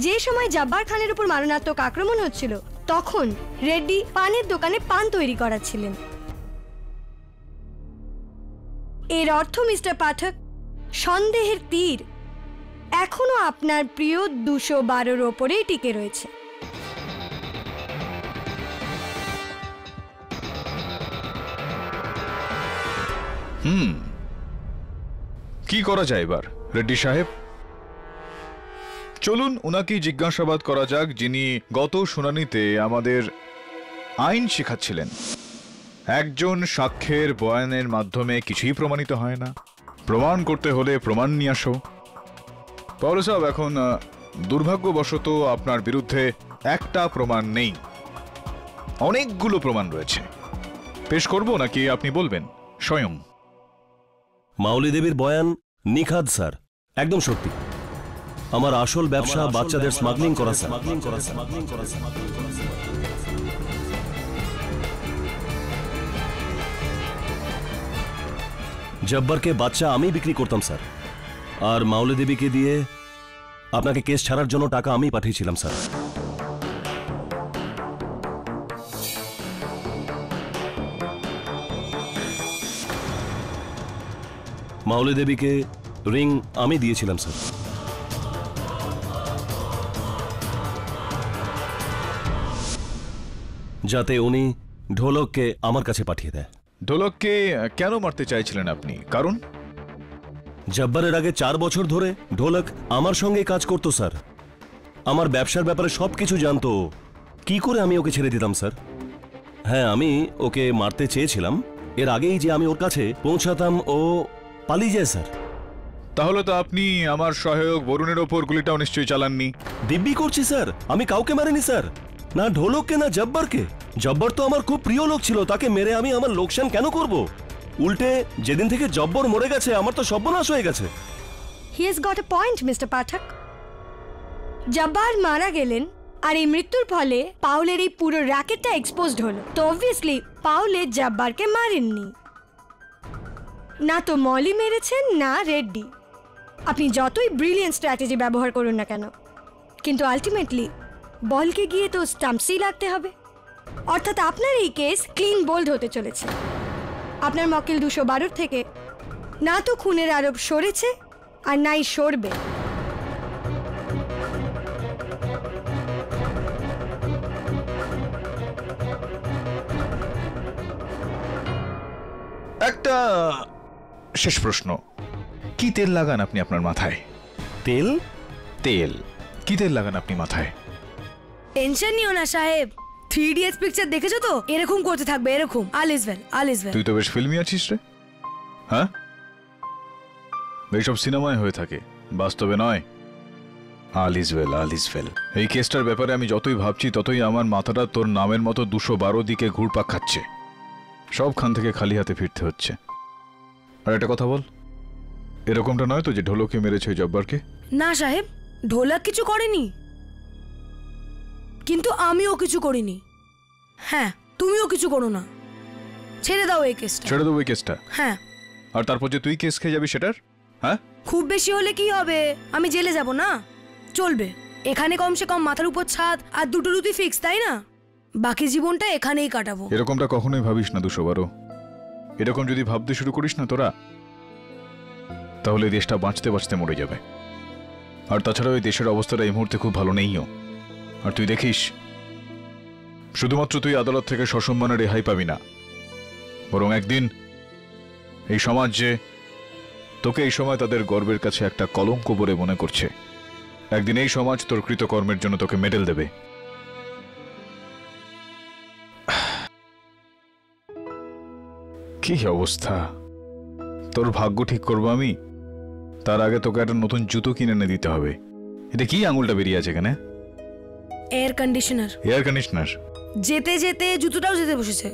যে সময় জব্বার খানের উপর মারণাত্মক আক্রমণ হচ্ছিল, তখন রেড্ডি পানের দোকানে পান তৈরি করাচ্ছিলেন। এর অর্থ মিস্টার পাঠক, সন্দেহের তীর এখনো আপনার প্রিয় 212-র ওপরেই টিকে রয়েছে। কি করা যায় এবার রেড্ডি সাহেব? চলুন ওনাকেই জিজ্ঞাসাবাদ করা যাক, যিনি গত শুনানিতে আমাদের আইন শেখাচ্ছিলেন। একজন সাক্ষ্যের বয়ানের মাধ্যমে কিছুই প্রমাণিত হয় না, প্রমাণ করতে হলে প্রমাণ নিয়ে আসো। পাউল সাহেব, এখন দুর্ভাগ্যবশত আপনার বিরুদ্ধে একটা প্রমাণ নেই, অনেকগুলো প্রমাণ রয়েছে। পেশ করব নাকি আপনি বলবেন স্বয়ং? মাউলি দেবীর বয়ান নিখাদ স্যার, একদম সত্যি। আমার আসল ব্যবসা বাচ্চাদের স্মাগলিং করা স্যার। জব্বারকে বাচ্চা আমি বিক্রি করতাম স্যার, আর মাওলে দেবীকে দিয়ে আপনাকে কেস ছাড়ার জন্য টাকা আমি পাঠিয়েছিলাম স্যার। মাওলে দেবীকে রিং আমি দিয়েছিলাম স্যার। যাতে উনি ঢোলককে আমার কাছে পাঠিয়ে দেয়। ঢোলককে কেন মারতে চাইছিলেন আপনি? কারণ জব্বারের আগে 4 বছর ধরে ঢোলক আমার সঙ্গে কাজ করতো স্যার। আমার ব্যবসার ব্যাপারে সবকিছু জানতো। কি করে আমি ওকে ছেড়ে দিতাম স্যার? হ্যাঁ, আমি ওকে মারতে চেয়েছিলাম, এর আগেই যে আমি ওর কাছে পৌঁছাতাম ও পালিয়ে যায় স্যার। তাহলে তো আপনি আমার সহায়ক বরুণের ওপর গুলিটাও নিশ্চয়ই চালাননি। দিব্যি করছি স্যার, আমি কাউকে মারিনি স্যার, না ঢোলককে না জব্বারকে। জব্বার তো আমার খুব প্রিয় লোক ছিল, তাকে মেরে আমি আমার লোকসান কেন করব? উল্টে যেদিন থেকে জব্বর মরে গেছে আমার তো সর্বনাশ হয়ে গেছে। He has got a point mister Pathak. Jabbar মারা গেলেন আর এই মৃত্যুর ফলে পাউলের এই পুরো র্যাকেটটা এক্সপোজড হলো। তো অবভিয়াসলি পাউলে জব্বারকে মারেননি, না তো মলি মেরেছেন না রেড্ডি। আপনি যতই ব্রিলিয়েন্ট স্ট্র্যাটেজি ব্যবহার করুন না কেন, কিন্তু আলটিমেটলি বলকে গিয়ে তো স্টাম্পসই লাগতে হবে। অর্থাৎ আপনার এই কেস ক্লিন বোল্ড হতে চলেছে। আপনার মক্কেল 212 থেকে না তো খুনের আরোপ সরেছে আর নাই সরবে। একটা শেষ প্রশ্ন, কি তেল লাগান আপনি আপনার মাথায়? তেল? তেল কি তেল লাগান আপনি মাথায়? টেনশন নিও না সাহেব, 3 Idiots পিকচার দেখেছো তো? এরকম করতে থাকবে, এরকম। All is well, all is well. তুই তো বেশ ফিল্মি আছিস রে। হ্যাঁ, এইসব সিনেমায় হয়ে থাকে, বাস্তবে নয়। All is well, all is well. এই কেসটার ব্যাপারে আমি যতই ভাবছি ততই আমার মাথাটা তোর নামের মতো 212 দিকে ঘুরপাক খাচ্ছে। সবখান থেকে খালি হাতে ফিরতে হচ্ছে। আর একটা কথা বল, এরকমটা নয় তো যে ঢোলকে মেরেছে জব্বারকে? না সাহেব, ঢোলক কিছু করেনি, কিন্তু আমিও কিছু করিনি। হ্যাঁ, তুমিও কিছু করো না। ছেড়ে দাও এই কেসটা। ছেড়ে দেবো এই কেসটা? হ্যাঁ। আর তারপর যে তুই কেস খেয়ে যাবি সেটার? হ্যাঁ, খুব বেশি হলে কি হবে, আমি জেলে যাব না, চলবে। এখানে কমসে কম মাথার উপর ছাদ আর দুটো রুটি ফিক্স, তাই না? বাকি জীবনটা এখানেই কাটাবো। এরকমটা কখনোই ভাবিস না 212। এরকম যদি ভাবতে শুরু করিস না তোরা, তাহলে দেশটা বাঁচতে বাঁচতে মরে যাবে। আর তাছাড়া ওই দেশের অবস্থাটা এই মুহূর্তে খুব ভালো নেইও। আর তুই দেখিস, শুধুমাত্র তুই আদালত থেকে সসম্মানে রেহাই পাবি না, বরং একদিন এই সমাজ যে তোকে এই সময় তাদের গর্বের কাছে একটা কলঙ্ক বলে মনে করছে, একদিন এই সমাজ তোর কৃতকর্মের জন্য তোকে মেডেল দেবে। কি অবস্থা! তোর ভাগ্য ঠিক করবো আমি, তার আগে তোকে একটা নতুন জুতো কিনে এনে দিতে হবে। এটা কি আঙুলটা বেরিয়ে আছে এখানে? Air conditioner. Air conditioner? যেতে যেতে জুতোটাও যেতে বসেছে।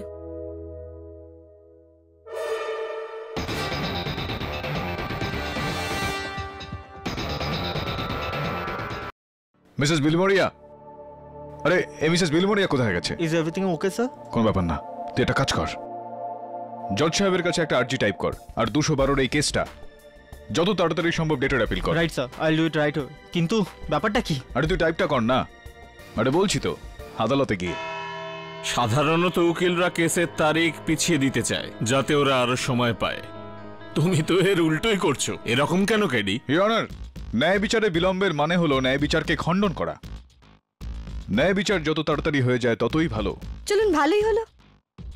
মিসেস বিলমোরিয়া, আরে এই মিসেস বিলমোরিয়া কোথায় গেছে? Is everything okay sir? কোনো ব্যাপার না, তুই একটা কাজ কর, জজ সাহেবের কাছে একটা আর্জি টাইপ কর, আর 212 এই কেসটা যত তাড়াতাড়ি সম্ভব ডেটের অ্যাপিল কর। Right sir, I will do it right. কিন্তু ব্যাপারটা কি? আরে তুই টাইপটা কর না। আরে বলছি তো, আদালতে গিয়ে। সাধারণত উকিলরা কেসের তারিখ পিছিয়ে দিতে চায় যাতে ওরা আরো সময় পায়। তুমি তো এর উল্টোই করছো। এরকম কেন কেডি? ইওর অনার, ন্যায় বিচারে বিলম্বের মানে হলো ন্যায় বিচারকে খণ্ডন করা। ন্যায় বিচার যত তাড়াতাড়ি হয়ে যায় ততই ভালো। চলুন, ভালোই হলো।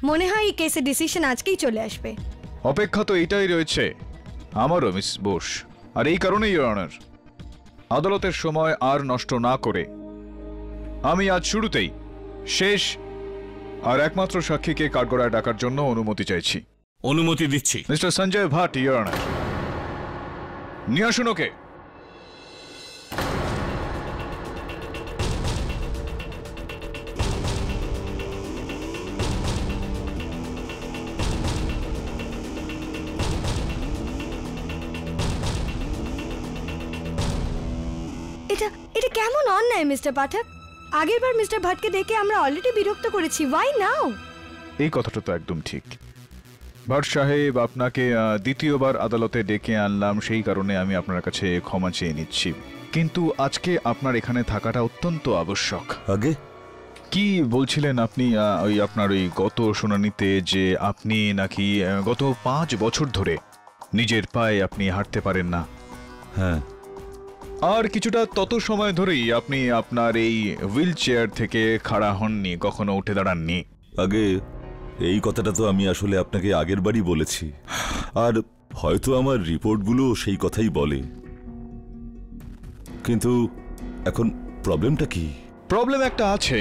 মনে হয় এই কেসের ডিসিশন আজকেই চলে আসবে। অপেক্ষা তো এইটাই রয়েছে আমারও, মিস বোস। আর এই কারণেই ইওর অনার, আদালতের সময় আর নষ্ট না করে আমি আজ শুরুতেই শেষ আর একমাত্র সাক্ষীকে কাঠগড়ায় ডাকার জন্য অনুমতি চাইছি। অনুমতি দিচ্ছি। Mister Sanjay Bhat, your honour. নিয়ে আসুন ওকে। এটা এটা কেমন অন্যায় মিস্টার পাঠক? আগেরবার মিস্টার ভাটকে দেখে আমরা অলরেডি বিরক্ত করেছি, ওয়াই নাও? এই কথাটা তো একদম ঠিক। ভাট সাহেব, আপনাকে দ্বিতীয়বার আদালতে ডেকে আনলাম, সেই কারণে আমি আপনার কাছে ক্ষমা চেয়ে নিচ্ছি, কিন্তু আজকে আপনার এখানে থাকাটা অত্যন্ত আবশ্যক। আগে কি বলছিলেন আপনি ওই আপনার ওই গত শুনানিতে যে আপনি নাকি গত 5 বছর ধরে নিজের পায়ে আপনি হাঁটতে পারেন না? হ্যাঁ। আর কিছুটা তত সময় ধরেই আপনি আপনার এই হুইল চেয়ার থেকে খাড়া হননি, কখনো উঠে দাঁড়াননি। আগে এই কথাটা তো আমি আসলে আপনাকে আগের বারই বলেছি, আর হয়তো আমার রিপোর্টগুলো সেই কথাই বলে, কিন্তু এখন প্রবলেমটা কি? প্রবলেম একটা আছে,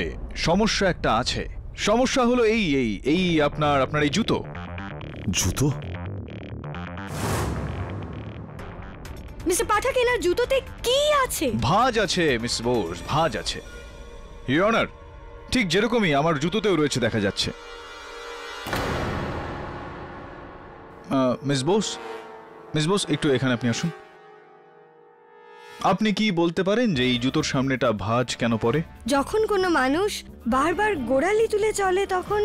সমস্যা একটা আছে। সমস্যা হলো এই এই এই আপনার আপনার এই জুতো। জুতো? মিস্টার পাঠক, এনার জুতোতে কি আছে? ভাঁজ আছে মিস বোস, ভাঁজ আছে। ইওর অনার, ঠিক যেরকমই আমার জুতোতেও রয়েছে দেখা যাচ্ছে। মিস বোস একটু এখানে আপনি আসুন। আপনি কি বলতে পারেন যে এই জুতোর সামনেটা ভাঁজ কেন পড়ে? যখন কোনো মানুষ বারবার গোড়ালি তুলে চলে তখন।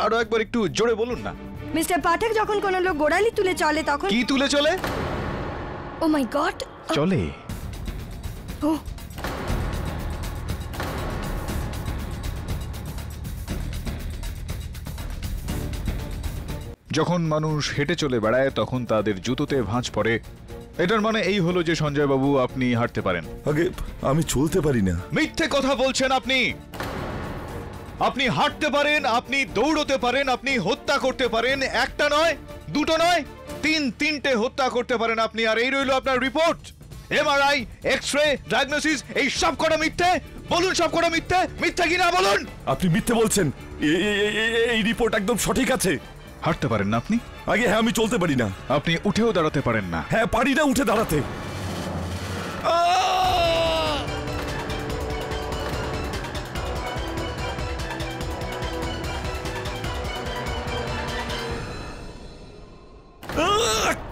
আরো একবার একটু জোরে বলুন না। মিস্টার পাঠক, যখন কোনো লোক গোড়ালি তুলে চলে তখন। কি তুলে চলে? ও মাই গড, চলে। ও যখন মানুষ হেঁটে চলে বেড়ায় তখন তাদের জুতোতে ভাঁজ পড়ে। এটার মানে এই হলো যে সঞ্জয় বাবু আপনি হাঁটতে পারেন। আগে আমি চলতে পারি না। মিথ্যে কথা বলছেন আপনি। আপনি হাঁটতে পারেন, আপনি দৌড়তে পারেন, আপনি হত্যা করতে পারেন, একটা নয়, দুটো নয়, তিনটে হত্যা করতে পারেন আপনি। আর এই রইল আপনার রিপোর্ট। এমআরআই, এক্স-রে, ডায়াগনোসিস, এই সব কটা মিথ্যে। বলুন সব কটা মিথ্যে, মিথ্যে কিনা বলুন। আপনি মিথ্যে বলছেন। এই রিপোর্ট একদম সঠিক আছে। হাঁটতে পারেন না আপনি? আগে হ্যাঁ, আমি চলতে পারি না। আপনি উঠেও দাঁড়াতে পারেন না? হ্যাঁ, পারি না উঠে দাঁড়াতে।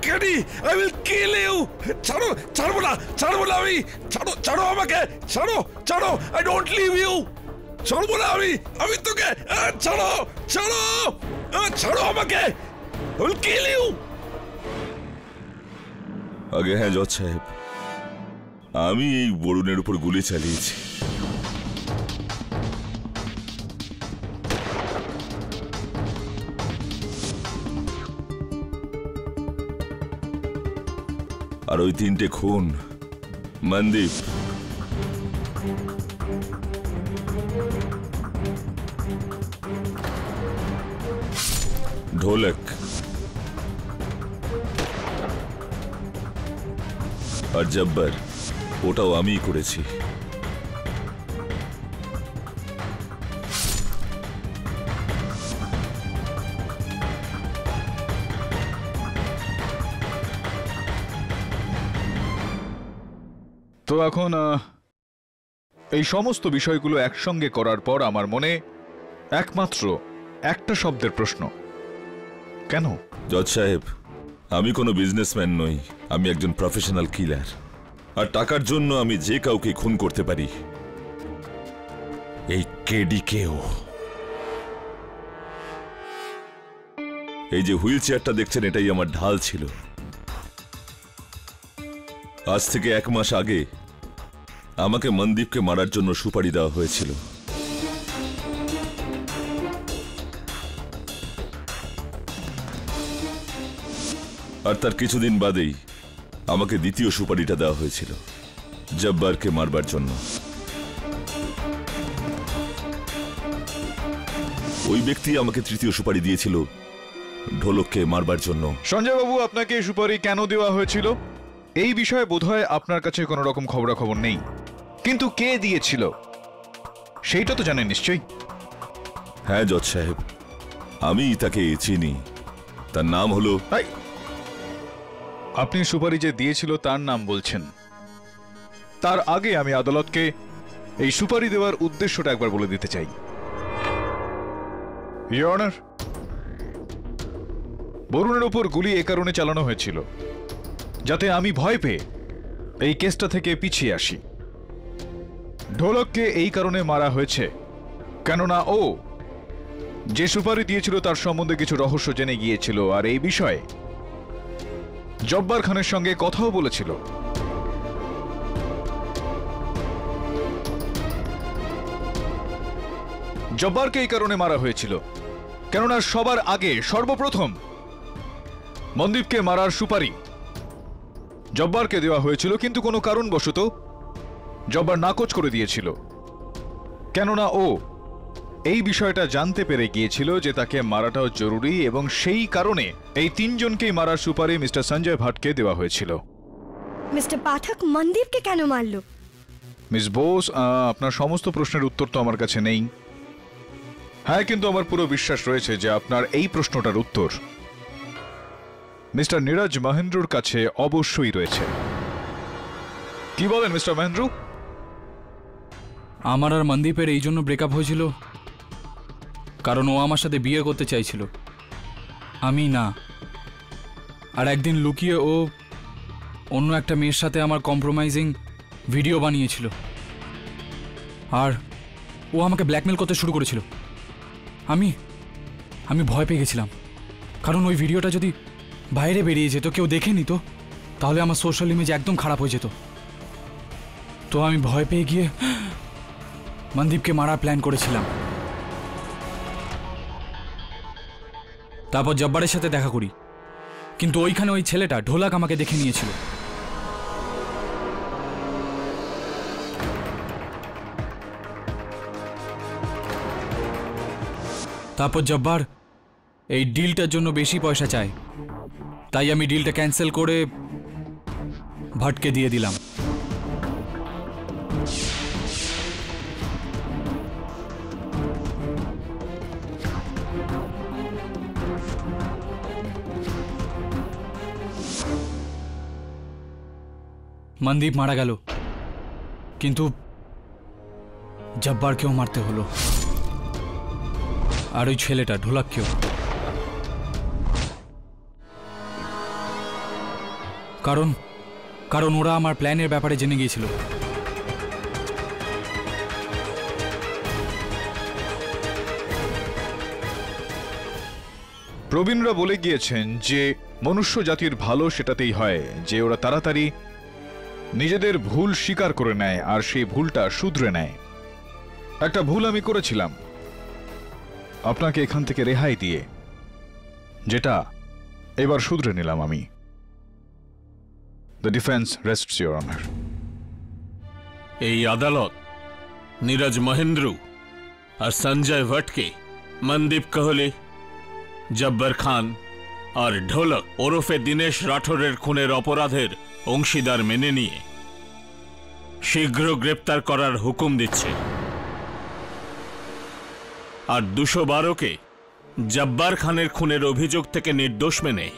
KD, I will kill you. ছাড়ো, ছাড়বো না, ছাড়বো না আমি। ছাড়ো, ছাড়ো আমাকে, ছাড়ো, ছাড়ো। I don't leave you. ছাড়বো না আমি তোকে। ছাড়ো, ছাড়ো, ছাড়ো আমাকে। I will kill you. আগে হ্যাঁ জজ সাহেব, আমি এই বরুণের উপর গুলি চালিয়েছি। আর ওই 3টে খুন, মনদীপ, ঢোলক আর জব্বার, ওটাও আমিই করেছি। তো এখন এই সমস্ত বিষয়গুলো একসঙ্গে করার পর আমার মনে একমাত্র একটা শব্দের প্রশ্ন, কেন? জজ সাহেব, আমি কোনো বিজনেসম্যান নই, আমি একজন প্রফেশনাল কিলার। আর টাকার জন্য আমি যে কাউকে খুন করতে পারি, এই কেডিকেও। এই যে হুইল চেয়ারটা দেখছেন, এটাই আমার ঢাল ছিল। আজ থেকে 1 মাস আগে আমাকে মনদীপকে মারার জন্য সুপারি দেওয়া হয়েছিল। আর তার কিছুদিন বাদেই আমাকে দ্বিতীয় সুপারিটা দেওয়া হয়েছিল, জব্বারকে মারবার জন্য। ওই ব্যক্তি আমাকে তৃতীয় সুপারি দিয়েছিল ঢোলককে মারবার জন্য। সঞ্জয় বাবু, আপনাকে সুপারি কেন দেওয়া হয়েছিল এই বিষয়ে বোধহয় আপনার কাছে কোনো রকম খবরাখবর নেই, কিন্তু কে দিয়েছিল সেইটা তো জানেন নিশ্চয়ই। হ্যাঁ জজ সাহেব, আমি তাকে চিনি। তার নাম হলো। আপনি সুপারি যে দিয়েছিল তার নাম বলছেন। তার আগে আমি আদালতকে এই সুপারি দেওয়ার উদ্দেশ্যটা একবার বলে দিতে চাই। ইওর অনার, বরুণের ওপর গুলি এ কারণে চালানো হয়েছিল যাতে আমি ভয় পেয়ে এই কেসটা থেকে পিছিয়ে আসি। ঢোলককে এই কারণে মারা হয়েছে কেননা ও যে সুপারি দিয়েছিল তার সম্বন্ধে কিছু রহস্য জেনে গিয়েছিল, আর এই বিষয়ে জব্বার খানের সঙ্গে কথাও বলেছিল। জব্বারকে এই কারণে মারা হয়েছিল কেননা সবার আগে সর্বপ্রথম মনদীপকে মারার সুপারি জব্বারকে দেওয়া হয়েছিল, কিন্তু কোনো কারণবশত জব্বার নাকচ করে দিয়েছিল কেননা ও এই বিষয়টা জানতে পেরে গিয়েছিল যে তাকে মারাটাও জরুরি, এবং সেই কারণে এই তিনজনকেই মারার সুপারি মিস্টার সঞ্জয় ভাটকে দেওয়া হয়েছিল। মিস্টার পাঠক মনদীপকে কেন মারলো? মিস বোস, আপনার সমস্ত প্রশ্নের উত্তর তো আমার কাছে নেই। হ্যাঁ, কিন্তু আমার পুরো বিশ্বাস রয়েছে যে আপনার এই প্রশ্নটার উত্তর মিস্টার নীরজ মহেন্দ্রর কাছে অবশ্যই রয়েছে। কি বলেন মিস্টার মহেন্দ্র? আমার আর মনদীপের এই জন্য ব্রেকআপ হয়েছিল কারণ ও আমার সাথে বিয়ে করতে চাইছিল, আমি না। আর একদিন লুকিয়ে ও অন্য একটা মেয়ের সাথে আমার কম্প্রোমাইজিং ভিডিও বানিয়েছিল, আর ও আমাকে ব্ল্যাকমেল করতে শুরু করেছিল। আমি ভয় পেয়ে গেছিলাম, কারণ ওই ভিডিওটা যদি বাইরে বেরিয়ে যেত, কেউ দেখে নিত, তাহলে আমার সোশ্যাল ইমেজ একদম খারাপ হয়ে যেত। তো আমি ভয় পেয়ে গিয়ে মনদীপকে মারার প্ল্যান করেছিলাম। তারপর জব্বারের সাথে দেখা করি, কিন্তু ওইখানে ওই ছেলেটা ঢোলাক আমাকে দেখে নিয়েছিল। তারপর জব্বার এই ডিলটার জন্য বেশি পয়সা চায়, তাই আমি ডিলটা ক্যান্সেল করে ভাটকে দিয়ে দিলাম। মনদীপ মারা গেল, কিন্তু জব্বারকেও মারতে হলো, আর ওই ছেলেটা ঢোলাককেও। কারণ ওরা আমার প্ল্যানের ব্যাপারে জেনে গিয়েছিল। প্রবীণরা বলে গিয়েছেন যে মনুষ্য জাতির ভালো সেটাতেই হয় যে ওরা তাড়াতাড়ি নিজেদের ভুল স্বীকার করে নেয় আর সেই ভুলটা শুধরে নেয়। একটা ভুল আমি করেছিলাম আপনাকে এখান থেকে রেহাই দিয়ে, যেটা এবার শুধরে নিলাম আমি। The defence রেস্টস your honour. এই আদালত নীরজ মহেন্দ্র আর সঞ্জয় ভটকে মনদীপ কোহলি, জব্বার খান আর ঢোলক ওরফে দীনেশ রাঠোরের খুনের অপরাধের অংশীদার মেনে নিয়ে শীঘ্র গ্রেপ্তার করার হুকুম দিচ্ছে, আর 212কে জব্বার খানের খুনের অভিযোগ থেকে নির্দোষ মেনে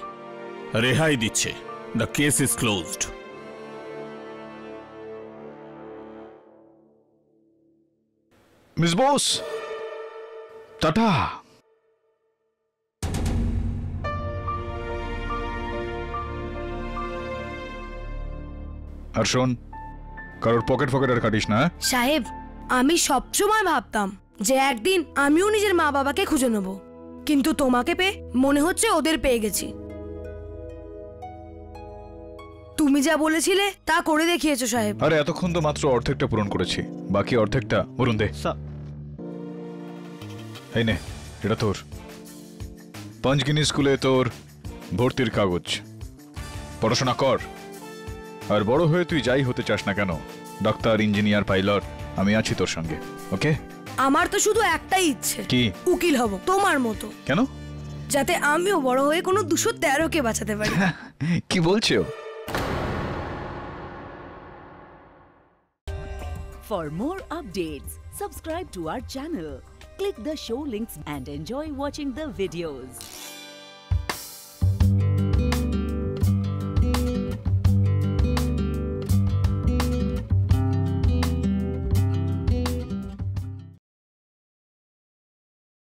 রেহাই দিচ্ছে। The case is closed. Miss Bose, ta-ta. আর শোন, কারোর পকেট আর কাটিস না। সাহেব, আমি সবসময় ভাবতাম যে একদিন আমিও নিজের মা বাবাকে খুঁজে নেব, কিন্তু তোমাকে পেয়ে মনে হচ্ছে ওদের পেয়ে গেছি। তুমি যা বলেছিলে তা করে দেখিয়েছো সাহেব। আরে এতক্ষণ তো মাত্র অর্ধেকটা পূরণ করেছি, বাকি অর্ধেকটা বলুন দে। এই নে, এটা তোর পঞ্চগিনি স্কুলে তোর ভর্তির কাগজ। পড়াশোনা কর, আর বড় হয়ে তুই যাই হতে চাস না কেন, ডাক্তার, ইঞ্জিনিয়ার, পাইলট, আমি আছি তোর সঙ্গে। ওকে? আমার তো শুধু একটাই ইচ্ছে, কি? উকিল হব তোমার মতো। কেন? যাতে আমিও বড় হয়ে কোনো 213কে বাঁচাতে পারি। কি বলছো? For more updates, subscribe to our channel, click the show links and enjoy watching the videos.